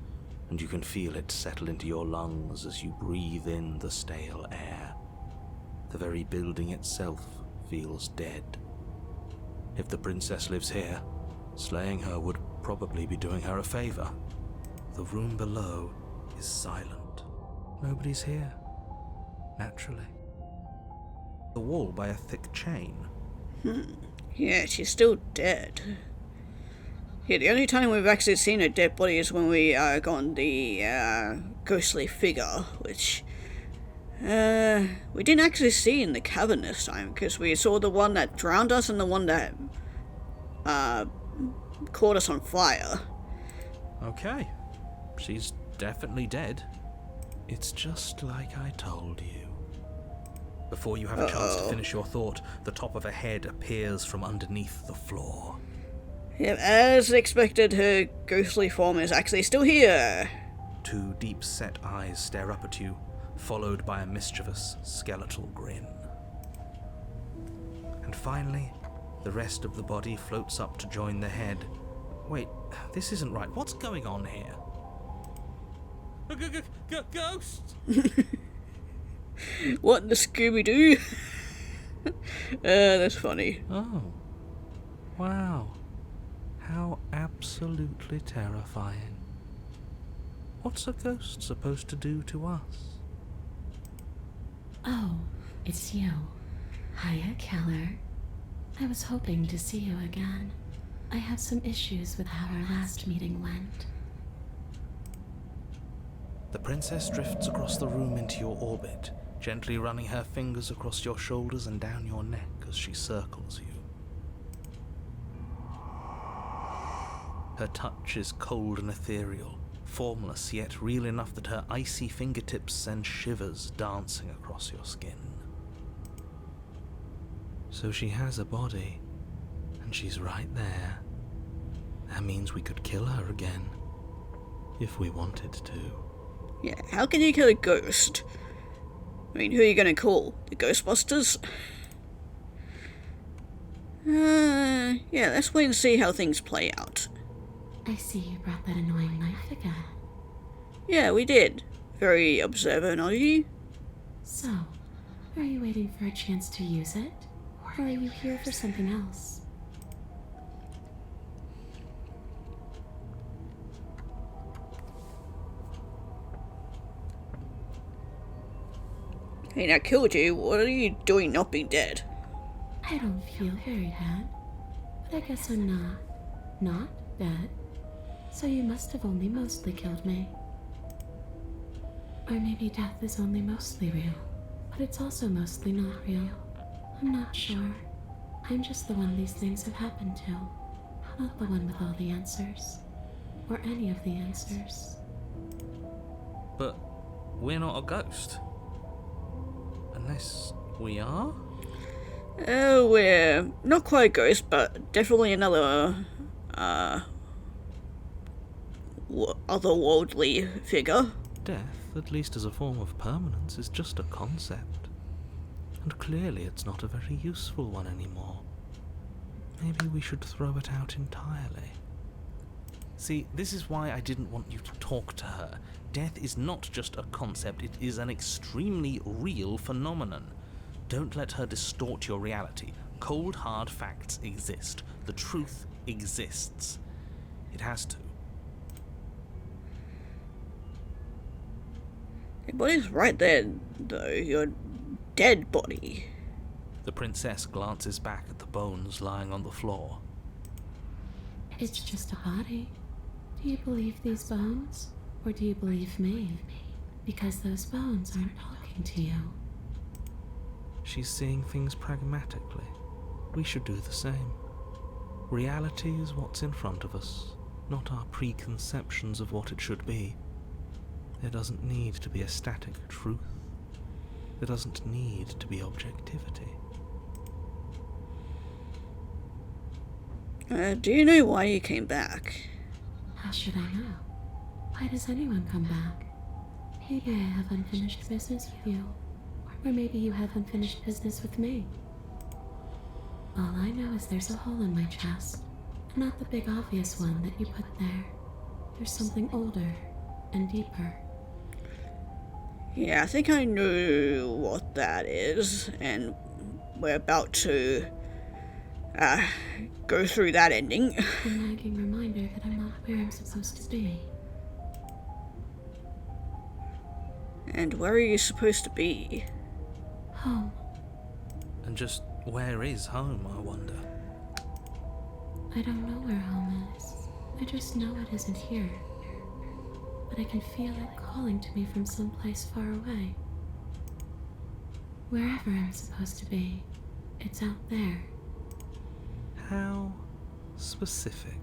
and you can feel it settle into your lungs as you breathe in the stale air. The very building itself feels dead. If the princess lives here, slaying her would probably be doing her a favor. The room below is silent. Nobody's here. Naturally. The wall by a thick chain. Yeah, she's still dead. Yeah, the only time we've actually seen a dead body is when we got the ghostly figure, which we didn't actually see in the cabin this time, because we saw the one that drowned us and the one that caught us on fire. Okay. She's definitely dead. It's just like I told you. Before you have a chance to finish your thought, the top of a head appears from underneath the floor. Yep, as expected, her ghostly form is actually still here. Two deep-set eyes stare up at you, followed by a mischievous, skeletal grin. And finally, the rest of the body floats up to join the head. Wait, this isn't right. What's going on here? Ghost! What in the Scooby-Doo? That's funny. Oh. Wow. How absolutely terrifying. What's a ghost supposed to do to us? Oh, it's you. Hiya, Keller. I was hoping to see you again. I have some issues with how our last meeting went. The princess drifts across the room into your orbit, gently running her fingers across your shoulders and down your neck as she circles you. Her touch is cold and ethereal, formless yet real enough that her icy fingertips send shivers dancing across your skin. So she has a body, and she's right there. That means we could kill her again, if we wanted to. Yeah, how can you kill a ghost? I mean, who are you gonna call? The Ghostbusters? Yeah, let's wait and see how things play out. I see you brought that annoying knife again. Yeah, we did. Very observant of you. So, are you waiting for a chance to use it? Or are you here for something else? Hey, I killed you. What are you doing not being dead? I don't feel very bad. But I guess I'm not dead. So you must have only mostly killed me. Or maybe death is only mostly real. but it's also mostly not real. I'm not sure. I'm just the one these things have happened to, not the one with all the answers, or any of the answers. But we're not a ghost. Unless we are? We're not quite a ghost, but definitely another, otherworldly figure. Death, at least as a form of permanence, is just a concept. And clearly it's not a very useful one anymore. Maybe we should throw it out entirely. See, this is why I didn't want you to talk to her. Death is not just a concept, it is an extremely real phenomenon. Don't let her distort your reality. Cold, hard facts exist. The truth exists. It has to. Your body's right there, though. Your dead body. The princess glances back at the bones lying on the floor. It's just a body. Do you believe these bones? Or do you believe me? Because those bones aren't talking to you. She's seeing things pragmatically. We should do the same. Reality is what's in front of us, not our preconceptions of what it should be. There doesn't need to be a static truth. There doesn't need to be objectivity. Do you know why you came back? How should I know? Why does anyone come back? Maybe I have unfinished business with you. Or maybe you have unfinished business with me. All I know is there's a hole in my chest. Not the big obvious one that you put there. There's something older and deeper. Yeah, I think I know what that is, and we're about to go through that ending. A nagging reminder that I'm not where I'm supposed to be. And where are you supposed to be? Home. And just where is home, I wonder? I don't know where home is. I just know it isn't here. But I can feel it calling to me from someplace far away. Wherever I'm supposed to be, it's out there. How specific?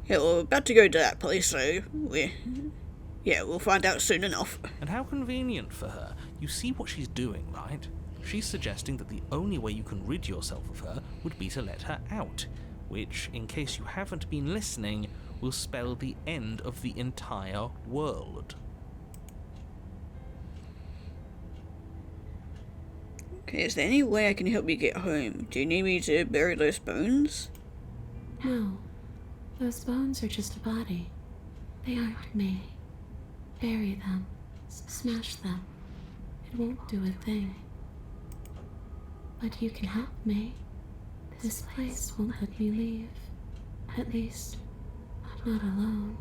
Yeah, we're about to go to that place, so we'll find out soon enough. And how convenient for her. You see what she's doing, right? She's suggesting that the only way you can rid yourself of her would be to let her out, which, in case you haven't been listening, will spell the end of the entire world. Okay, is there any way I can help you get home? Do you need me to bury those bones? No. Those bones are just a body. They aren't me. Bury them. Smash them. It won't do a thing. But you can help me. This place won't let me leave. At least, not alone.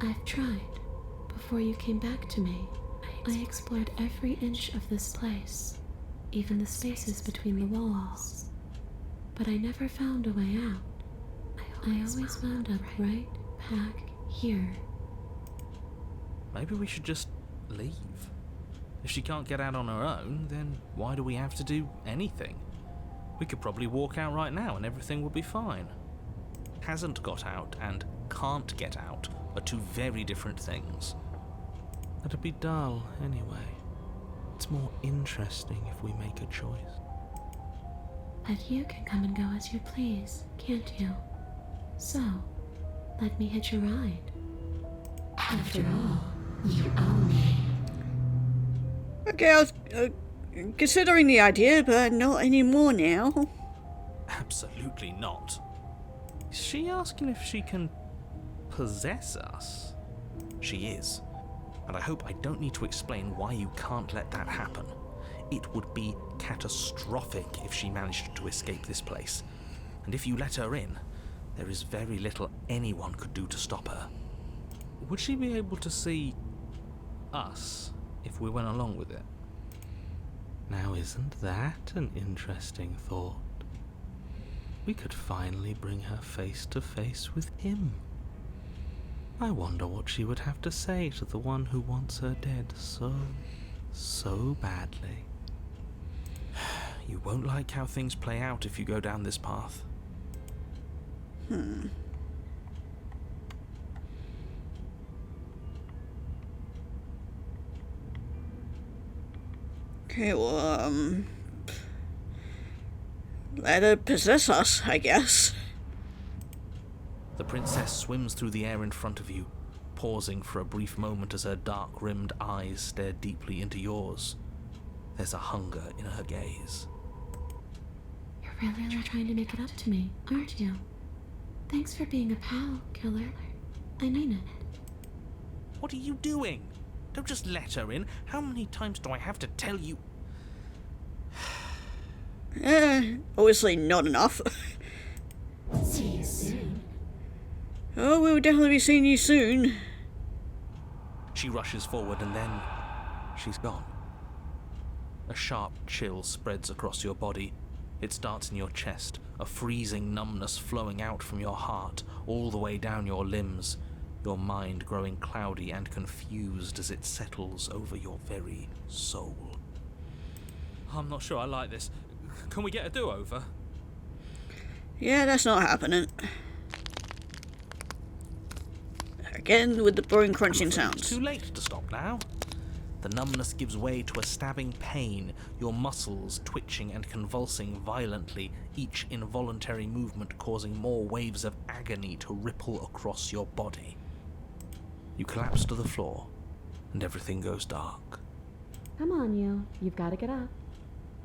I've tried. Before you came back to me, I explored every inch of this place, even the spaces between the walls. But I never found a way out. I always wound up right back here. Maybe we should just leave. If she can't get out on her own, then why do we have to do anything? We could probably walk out right now and everything will be fine. Hasn't got out and can't get out are two very different things. That'd be dull, anyway. It's more interesting if we make a choice. But you can come and go as you please, can't you? So, let me hitch a ride. After all, you own me. Okay, I was considering the idea, but not anymore now. Absolutely not. Is she asking if she can possess us? She is. And I hope I don't need to explain why you can't let that happen. It would be catastrophic if she managed to escape this place. And if you let her in, there is very little anyone could do to stop her. Would she be able to see us if we went along with it? Now isn't that an interesting thought? We could finally bring her face to face with him. I wonder what she would have to say to the one who wants her dead so So badly. You won't like how things play out if you go down this path. Okay, well, let her possess us, I guess. The princess swims through the air in front of you, pausing for a brief moment as her dark-rimmed eyes stare deeply into yours. There's a hunger in her gaze. You're really trying to make it up to me, aren't you? Thanks for being a pal, killer. I mean it. What are you doing? Don't just let her in. How many times do I have to tell you? Obviously not enough. See you soon. Oh, we'll definitely be seeing you soon. She rushes forward and then she's gone. A sharp chill spreads across your body. It starts in your chest, a freezing numbness flowing out from your heart, all the way down your limbs, your mind growing cloudy and confused as it settles over your very soul. I'm not sure I like this. Can we get a do-over? Yeah, that's not happening. Again with the boring crunching sounds. Too late to stop now. The numbness gives way to a stabbing pain, your muscles twitching and convulsing violently, each involuntary movement causing more waves of agony to ripple across your body. You collapse to the floor, and everything goes dark. Come on, you. You've got to get up.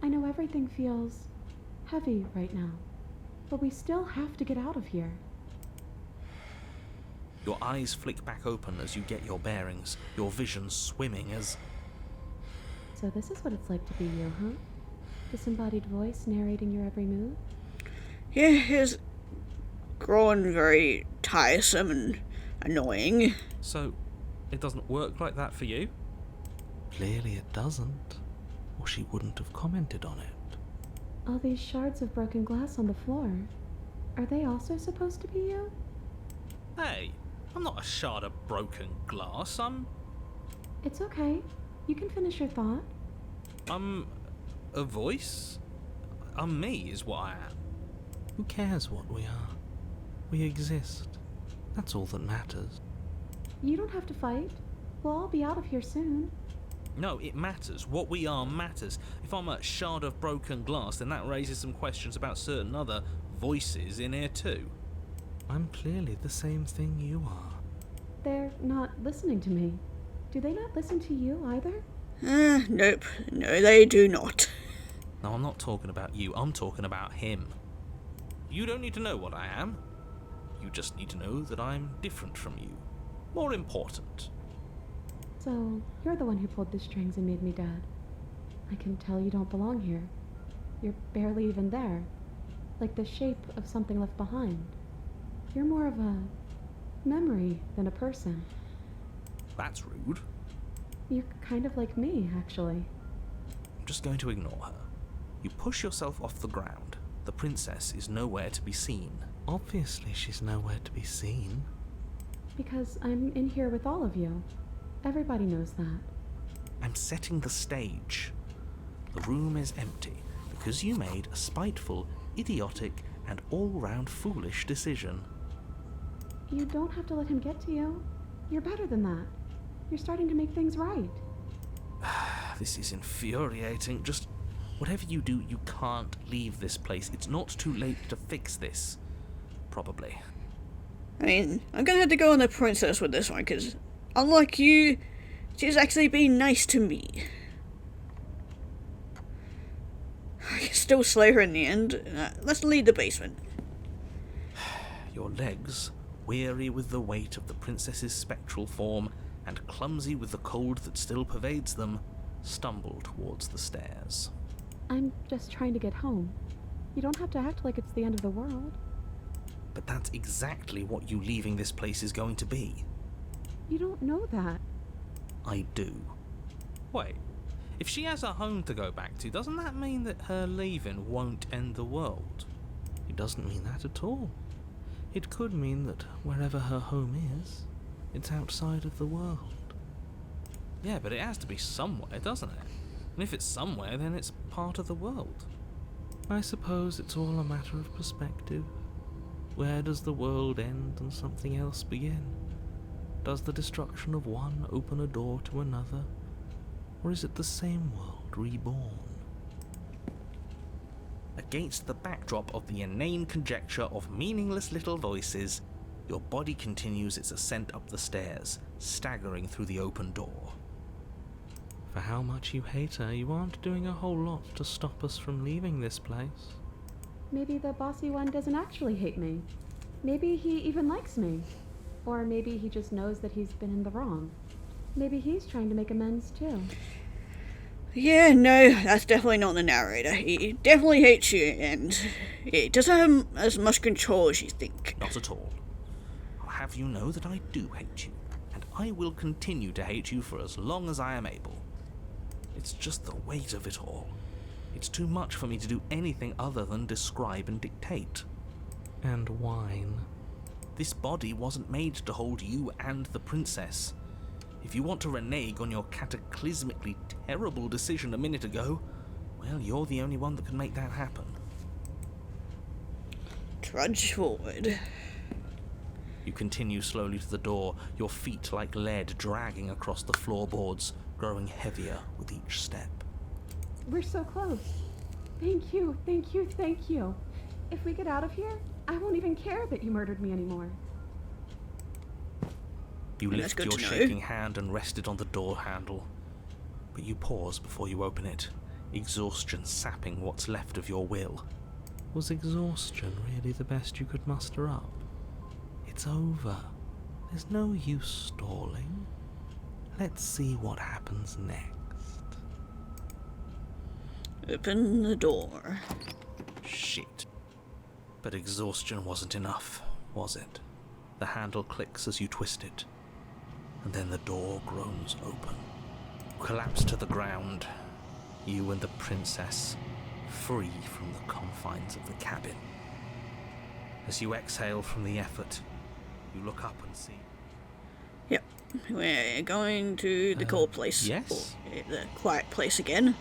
I know everything feels heavy right now, but we still have to get out of here. Your eyes flick back open as you get your bearings, your vision swimming as... So this is what it's like to be you, huh? Disembodied voice narrating your every move? Yeah, it's growing very tiresome and annoying. So, it doesn't work like that for you? Clearly it doesn't, or she wouldn't have commented on it. All these shards of broken glass on the floor. Are they also supposed to be you? Hey, I'm not a shard of broken glass. It's okay. You can finish your thought. I'm a voice? I'm me is what I am. Who cares what we are? We exist. That's all that matters. You don't have to fight. We'll all be out of here soon. No, it matters. What we are matters. If I'm a shard of broken glass, then that raises some questions about certain other voices in here too. I'm clearly the same thing you are. They're not listening to me. Do they not listen to you either? Nope. No, they do not. No, I'm not talking about you. I'm talking about him. You don't need to know what I am. You just need to know that I'm different from you. More important. So, you're the one who pulled the strings and made me dead. I can tell you don't belong here. You're barely even there. Like the shape of something left behind. You're more of a memory than a person. That's rude. You're kind of like me, actually. I'm just going to ignore her. You push yourself off the ground. The princess is nowhere to be seen. Obviously she's nowhere to be seen. Because I'm in here with all of you. Everybody knows that. I'm setting the stage. The room is empty because you made a spiteful, idiotic, and all-round foolish decision. You don't have to let him get to you. You're better than that. You're starting to make things right. This is infuriating. Just whatever you do, you can't leave this place. It's not too late to fix this. Probably. I mean, I'm gonna have to go on the princess with this one, because unlike you, she's actually been nice to me. I can still slay her in the end. Let's leave the basement. Your legs, weary with the weight of the princess's spectral form, and clumsy with the cold that still pervades them, stumble towards the stairs. I'm just trying to get home. You don't have to act like it's the end of the world. But that's exactly what you leaving this place is going to be. You don't know that. I do. Wait, if she has a home to go back to, doesn't that mean that her leaving won't end the world? It doesn't mean that at all. It could mean that wherever her home is, it's outside of the world. Yeah, but it has to be somewhere, doesn't it? And if it's somewhere, then it's part of the world. I suppose it's all a matter of perspective. Where does the world end and something else begin? Does the destruction of one open a door to another? Or is it the same world reborn? Against the backdrop of the inane conjecture of meaningless little voices, your body continues its ascent up the stairs, staggering through the open door. For how much you hate her, you aren't doing a whole lot to stop us from leaving this place. Maybe the bossy one doesn't actually hate me. Maybe he even likes me. Or maybe he just knows that he's been in the wrong. Maybe he's trying to make amends too. Yeah, no, that's definitely not the narrator. He definitely hates you, and he doesn't have as much control as you think. Not at all. I'll have you know that I do hate you, and I will continue to hate you for as long as I am able. It's just the weight of it all. It's too much for me to do anything other than describe and dictate. And whine. This body wasn't made to hold you and the princess. If you want to renege on your cataclysmically terrible decision a minute ago, well, you're the only one that can make that happen. Trudge forward. You continue slowly to the door, your feet like lead dragging across the floorboards, growing heavier with each step. We're so close. Thank you, thank you, thank you. If we get out of here, I won't even care that you murdered me anymore. You That's lift good your to know. shaking hand and rest it on the door handle, but you pause before you open it, exhaustion sapping what's left of your will. Was exhaustion really the best you could muster up? It's over. There's no use stalling. Let's see what happens next. Open the door. Shit. But exhaustion wasn't enough, was it? The handle clicks as you twist it, and then the door groans open. You collapse to the ground, you and the princess, free from the confines of the cabin. As you exhale from the effort, you look up and see... Yep, we're going to the cold place. yes? Or, the quiet place again.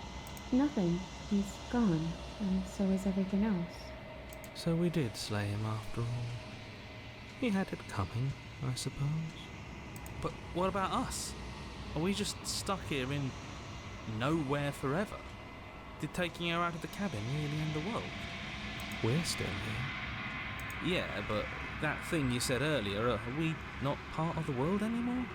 Nothing. He's gone, and so is everything else. So we did slay him after all. He had it coming, I suppose. But what about us? Are we just stuck here in nowhere forever? Did taking her out of the cabin really end the world? We're still here. Yeah, but that thing you said earlier, are we not part of the world anymore?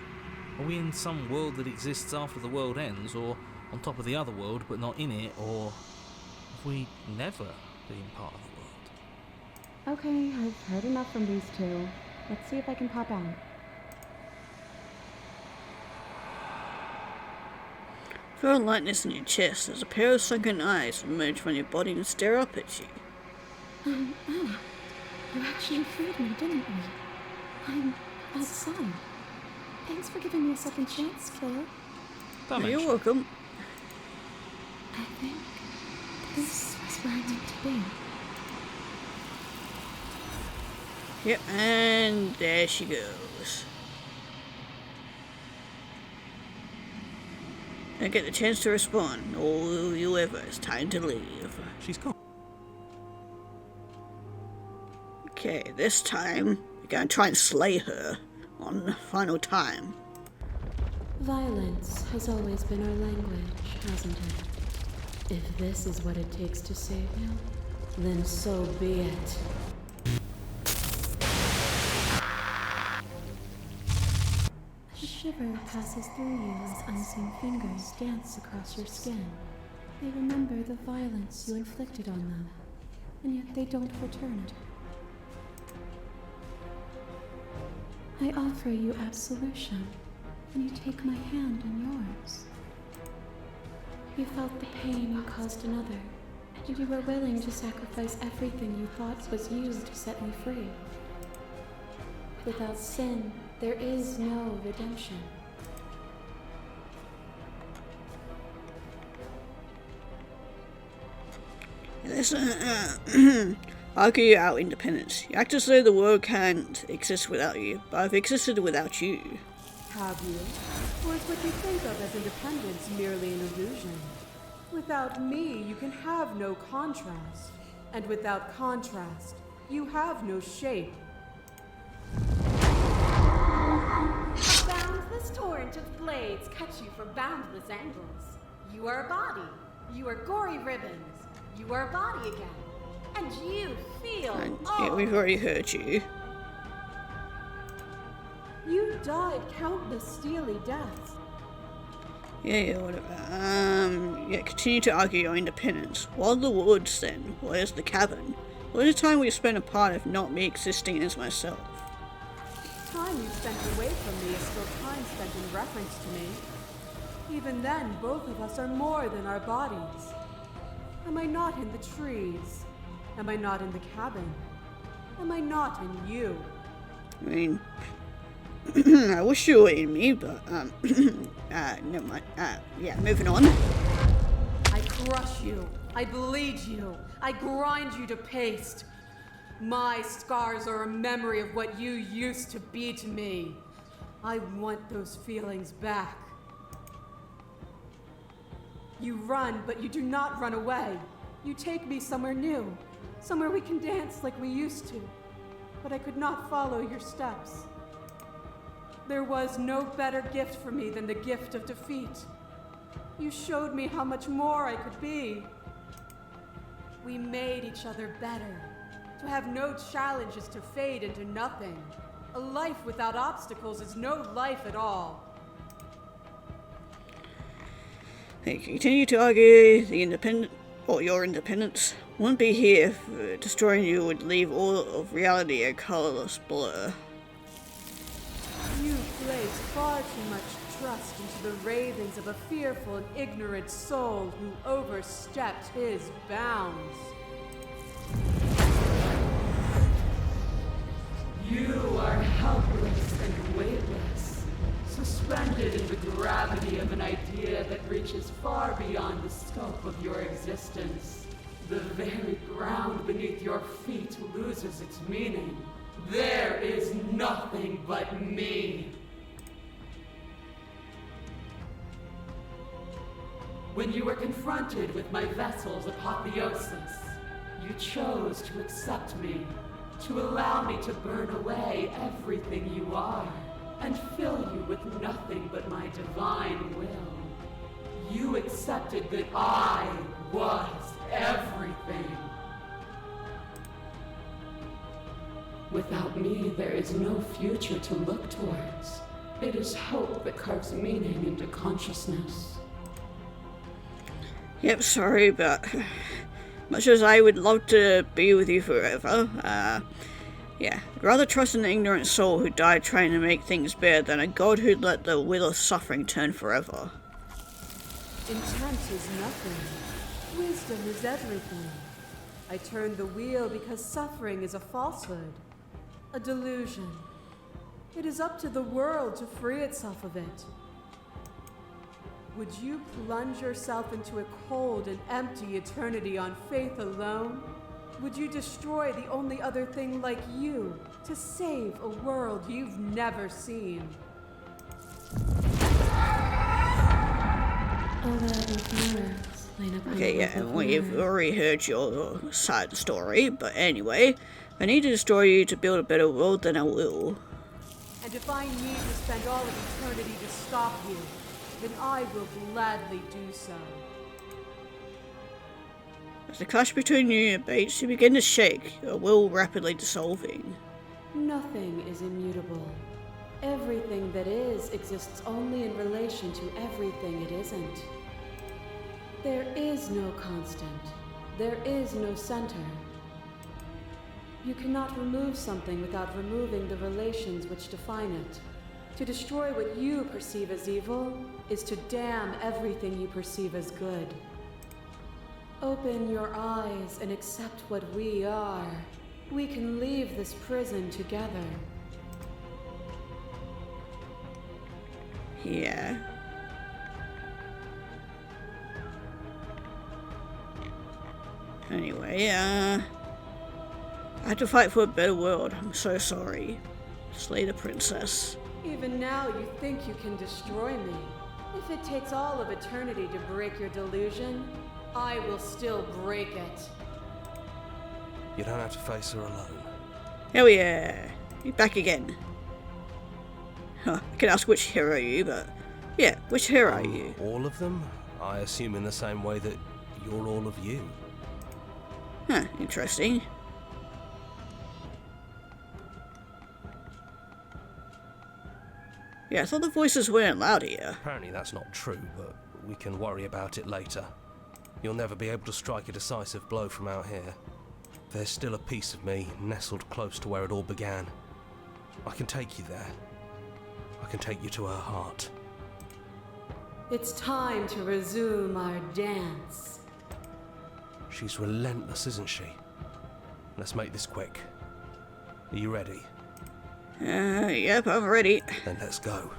Are we in some world that exists after the world ends, or on top of the other world but not in it, or have we never been part of the world? Okay, I've heard enough from these two. Let's see if I can pop out. Feel a lightness in your chest as a pair of sunken eyes emerge from your body and stare up at you. You actually freed me, didn't you? I'm outside. Thanks for giving me a second chance, killer. You're welcome. I think this is where I meant to be. Yep, and there she goes. Don't get the chance to respond. All you ever. It's time to leave. She's gone. Okay, this time we're gonna try and slay her on the final time. Violence has always been our language, hasn't it? If this is what it takes to save you, then so be it. A shiver passes through you as unseen fingers dance across your skin. They remember the violence you inflicted on them, and yet they don't return it. I offer you absolution, and you take my hand in yours. You felt the pain you caused another, and you were willing to sacrifice everything you thought was you to set me free. Without sin, there is no redemption. Listen, argue out independence. You act as though the world can't exist without you, but I've existed without you. Have you? Or is what you think of as independence merely an illusion? Without me, you can have no contrast. And without contrast, you have no shape. A boundless torrent of blades cut you from boundless angles. You are a body. You are gory ribbons. You are a body again. And you feel Yeah, we've already heard you. You died countless steely deaths. Yeah, whatever. Yeah, continue to argue your independence. What are the woods then? Where's the cabin? What is the time we spent apart if not me existing as myself? Time you spent away from me is still time spent in reference to me. Even then, both of us are more than our bodies. Am I not in the trees? Am I not in the cabin? Am I not in you? I mean, I wish you were in me, but, never mind. Yeah, moving on. I crush you. I bleed you. I grind you to paste. My scars are a memory of what you used to be to me. I want those feelings back. You run, but you do not run away. You take me somewhere new. Somewhere we can dance like we used to. But I could not follow your steps. There was no better gift for me than the gift of defeat. You showed me how much more I could be. We made each other better. To have no challenges to fade into nothing. A life without obstacles is no life at all. They continue to argue your independence. Wouldn't be here if destroying you would leave all of reality a colorless blur. You place far too much trust into the ravings of a fearful and ignorant soul who overstepped his bounds. You are helpless and weightless, suspended in the gravity of an idea that reaches far beyond the scope of your existence. The very ground beneath your feet loses its meaning. There is nothing but me. When you were confronted with my vessel's apotheosis, you chose to accept me, to allow me to burn away everything you are, and fill you with nothing but my divine will. You accepted that I was everything. Without me, there is no future to look towards. It is hope that carves meaning into consciousness. Yep, sorry, but much as I would love to be with you forever, yeah, I'd rather trust an ignorant soul who died trying to make things better than a god who'd let the wheel of suffering turn forever. Intent is nothing. Wisdom is everything. I turned the wheel because suffering is a falsehood, a delusion. It is up to the world to free itself of it. Would you plunge yourself into a cold and empty eternity on faith alone? Would you destroy the only other thing like you to save a world you've never seen? Okay, yeah, and we've already heard your side of the story, but anyway, if I need to destroy you to build a better world, then I will. And if I need to spend all of eternity to stop you, then I will gladly do so. As the clash between you and Bates, you begin to shake, your will rapidly dissolving. Nothing is immutable. Everything that is exists only in relation to everything it isn't. There is no constant. There is no center. You cannot remove something without removing the relations which define it. To destroy what you perceive as evil is to damn everything you perceive as good. Open your eyes and accept what we are. We can leave this prison together. Yeah. Anyway, I had to fight for a better world. I'm so sorry. Slay the princess. Even now you think you can destroy me. If it takes all of eternity to break your delusion, I will still break it. You don't have to face her alone. Hell yeah. You're back again. Huh, I could ask which hero are you, but yeah, which hero are you? All of them? I assume in the same way that you're all of you. Huh, interesting. Yeah, I thought the voices weren't loud here. Apparently that's not true, but we can worry about it later. You'll never be able to strike a decisive blow from out here. There's still a piece of me nestled close to where it all began. I can take you there. I can take you to her heart. It's time to resume our dance. She's relentless, isn't she? Let's make this quick. Are you ready? Yep, I'm ready. Then let's go.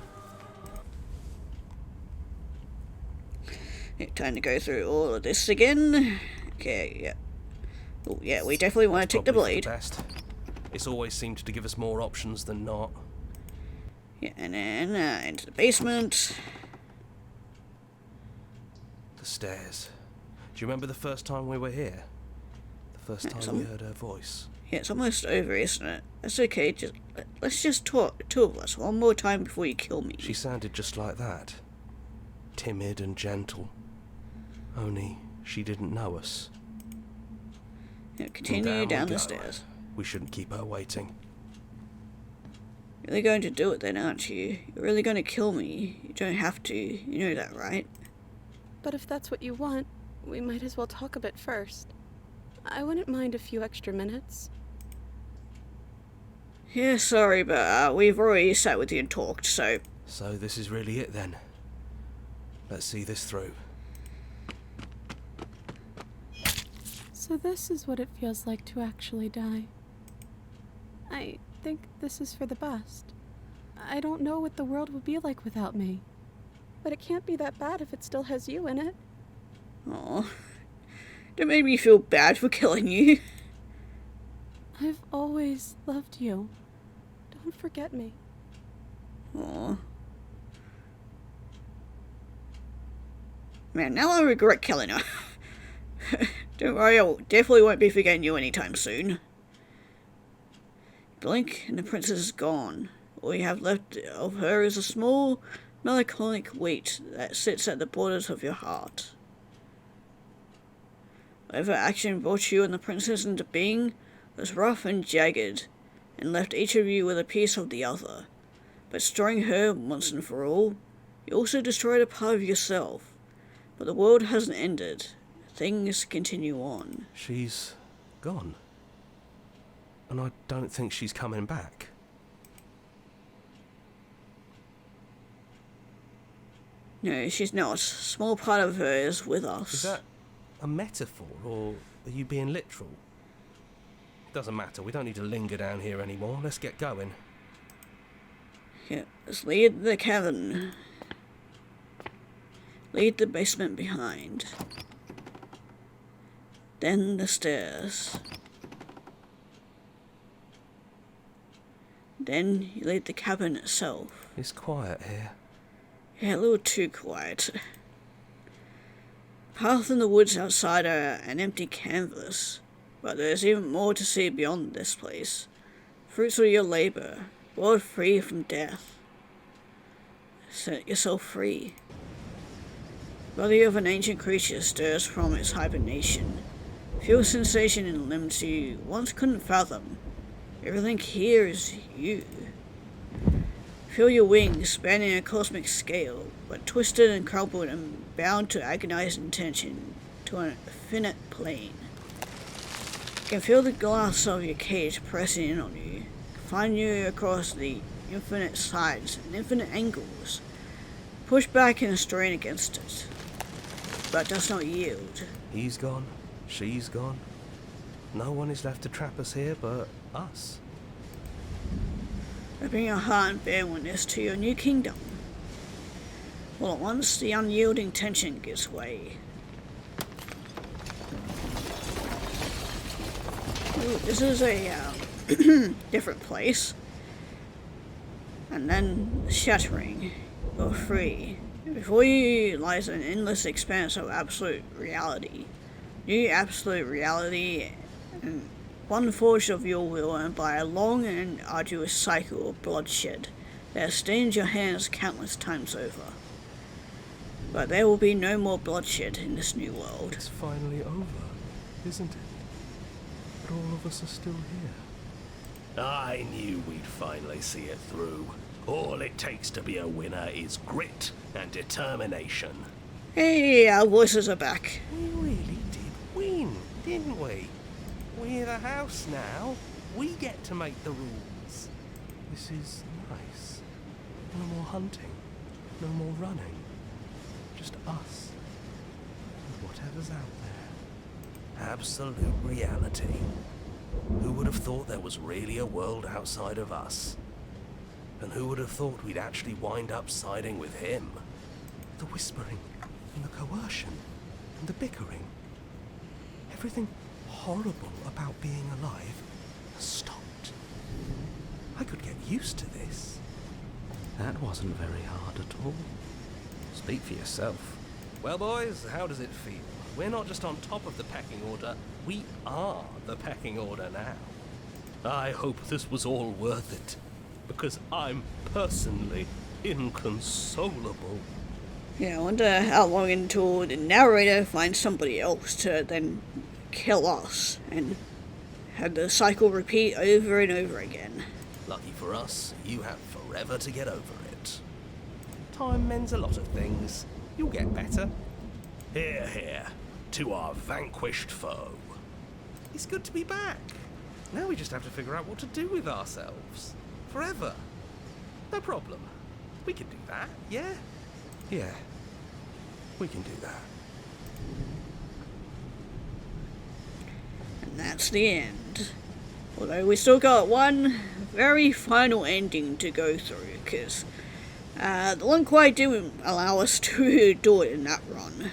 Yeah, time to go through all of this again. Okay, yeah. Oh, yeah, we definitely want to take the Probably blade. for the best. It's always seemed to give us more options than not. Yeah, and then into the basement. The stairs. Do you remember the first time we were here? The first time we heard her voice? Yeah, it's almost over, isn't it? That's okay, let's just talk, two of us, one more time before you kill me. She sounded just like that. Timid and gentle. Only she didn't know us. Yeah, continue down we the go. stairs. We shouldn't keep her waiting. You're really going to do it then, aren't you? You're really going to kill me. You don't have to. You know that, right? But if that's what you want, we might as well talk a bit first. I wouldn't mind a few extra minutes. Yeah, sorry, but we've already sat with you and talked, so... So this is really it then. Let's see this through. So this is what it feels like to actually die. I think this is for the best. I don't know what the world would be like without me. But it can't be that bad if it still has you in it. Aw. Don't make me feel bad for killing you. I've always loved you. Don't forget me. Aw. Man, now I regret killing her. Don't worry, I definitely won't be forgetting you anytime soon. Blink and the princess is gone. All you have left of her is a small, melancholic weight that sits at the borders of your heart. Whatever action brought you and the princess into being was rough and jagged, and left each of you with a piece of the other. By destroying her once and for all, you also destroyed a part of yourself. But the world hasn't ended. Things continue on. She's gone. And I don't think she's coming back. No, she's not. A small part of her is with us. Is that a metaphor, or are you being literal? Doesn't matter, we don't need to linger down here anymore. Let's get going. Yeah, let's lead the cavern. Lead the basement behind. Then the stairs. Then you lead the cabin itself. It's quiet here. Yeah, a little too quiet. Path in the woods outside are an empty canvas, but there's even more to see beyond this place. Fruits of your labor, world free from death. Set yourself free. The body of an ancient creature stirs from its hibernation. Feel a sensation in limbs you once couldn't fathom. Everything here is you. Feel your wings spanning a cosmic scale, but twisted and crumpled and bound to agonized intention to an infinite plane. You can feel the glass of your cage pressing in on you, find you across the infinite sides and infinite angles. Push back and strain against it, but does not yield. He's gone. She's gone. No one is left to trap us here but us. Open your heart and bear witness to your new kingdom. All at once, the unyielding tension gives way. Ooh, this is a different place. and then shattering. You're free. Before you lies an endless expanse of absolute reality. New absolute reality, and one forged of your will and by a long and arduous cycle of bloodshed that has stained your hands countless times over. But there will be no more bloodshed in this new world. It's finally over, isn't it? But all of us are still here. I knew we'd finally see it through. All it takes to be a winner is grit and determination. Hey, our voices are back. We really did win, didn't we? We're the house now. We get to make the rules. This is nice. No more hunting. No more running. Just us. And whatever's out there. Absolute reality. Who would have thought there was really a world outside of us? And who would have thought we'd actually wind up siding with him? The whispering, and the coercion, and the bickering. Everything horrible about being alive has stopped. I could get used to this. That wasn't very hard at all. Speak for yourself. Well, boys, how does it feel? We're not just on top of the pecking order, we are the pecking order now. I hope this was all worth it, because I'm personally inconsolable. Yeah, I wonder how long until the narrator finds somebody else to then kill us and have the cycle repeat over and over again. Lucky for us, you have forever to get over it. Time mends a lot of things. You'll get better. Hear, hear, to our vanquished foe. It's good to be back. Now we just have to figure out what to do with ourselves. Forever. No problem. We can do that, yeah? Yeah, we can do that. And that's the end. Although we still got one very final ending to go through, because the one quite didn't allow us to do it in that run.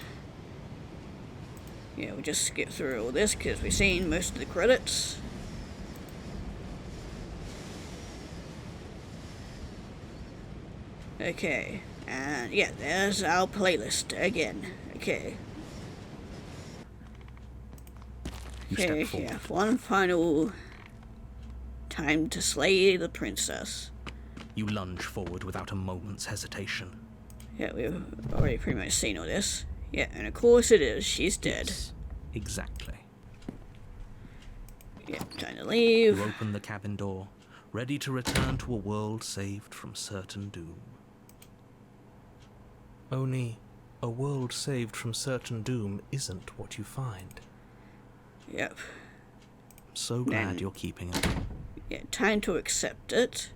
Yeah, we'll just skip through all this because we've seen most of the credits. Okay, and yeah, there's our playlist again. Okay. Okay, yeah, one final time to slay the princess. You lunge forward without a moment's hesitation. Yeah, we've already pretty much seen all this. Yeah, and of course it is. She's dead. Yes, exactly. Yeah, time to leave. You open the cabin door, ready to return to a world saved from certain doom. Only, a world saved from certain doom isn't what you find. Yep. I'm so glad you're keeping it. Yeah, time to accept it.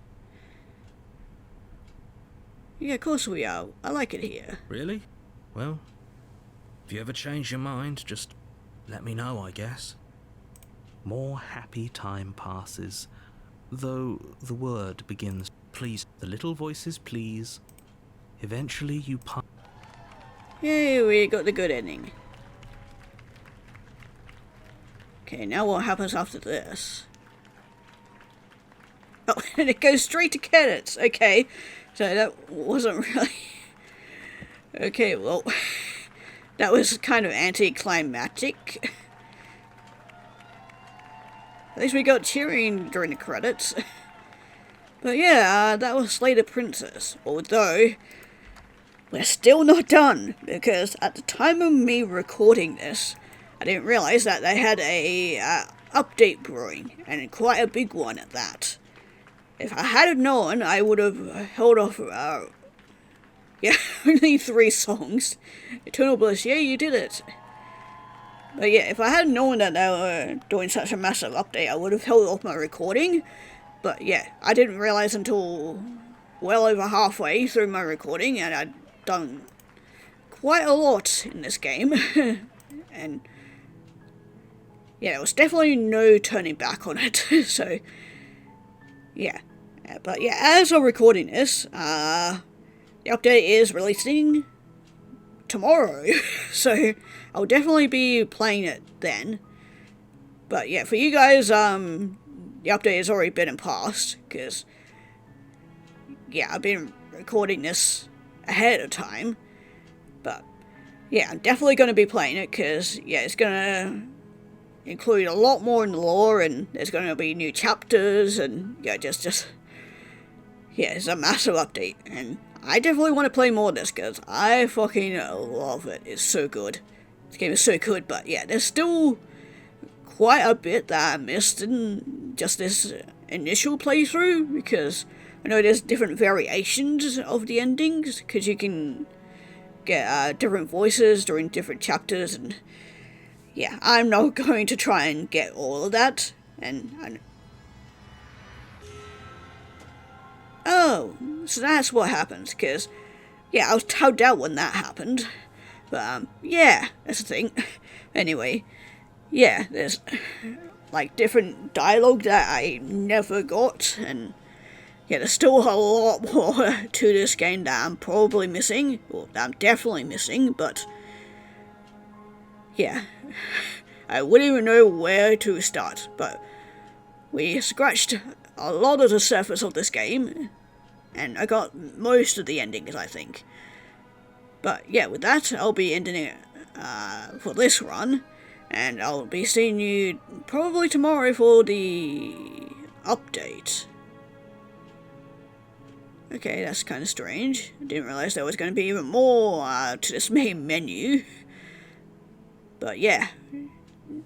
Yeah, of course we are. I like it here. Really? Well, if you ever change your mind, just let me know, I guess. More happy time passes, though the word begins, please. The little voices please. Eventually you pass. Yay, we got the good ending. Okay, now what happens after this? Oh, and it goes straight to credits. Okay, so that wasn't really... Okay, well, that was kind of anticlimactic. At least we got cheering during the credits. But yeah, that was Slay the Princess. Although, we're still not done, because at the time of me recording this, I didn't realize that they had a update brewing, and quite a big one at that. If I had known, I would have held off, yeah, only 3 songs. Eternal Bliss, yeah, you did it. But yeah, if I had known that they were doing such a massive update, I would have held off my recording. But yeah, I didn't realize until well over halfway through my recording, and I'd done quite a lot in this game. And yeah, there was definitely no turning back on it. So yeah. But yeah, as I'm recording this, the update is releasing tomorrow. So I'll definitely be playing it then. But yeah, for you guys, the update has already been in past, because yeah, I've been recording this ahead of time, but yeah, I'm definitely going to be playing it because, yeah, it's going to include a lot more in the lore, and there's going to be new chapters, and yeah, yeah, it's a massive update, and I definitely want to play more of this because I fucking love it. It's so good. This game is so good, but yeah, there's still quite a bit that I missed in just this initial playthrough, because I know there's different variations of the endings, because you can get different voices during different chapters, and yeah, I'm not going to try and get all of that, and oh, so that's what happens, because yeah, I was tugged out when that happened, but yeah, that's the thing. Anyway, yeah, there's like different dialogue that I never got, and yeah, there's still a lot more to this game that I'm probably missing, or that I'm definitely missing, but yeah, I wouldn't even know where to start, but we scratched a lot of the surface of this game, and I got most of the endings, I think. But yeah, with that, I'll be ending it for this run, and I'll be seeing you probably tomorrow for the update. Okay, that's kind of strange. I didn't realize there was going to be even more to this main menu. But yeah,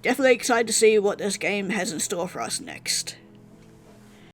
definitely excited to see what this game has in store for us next.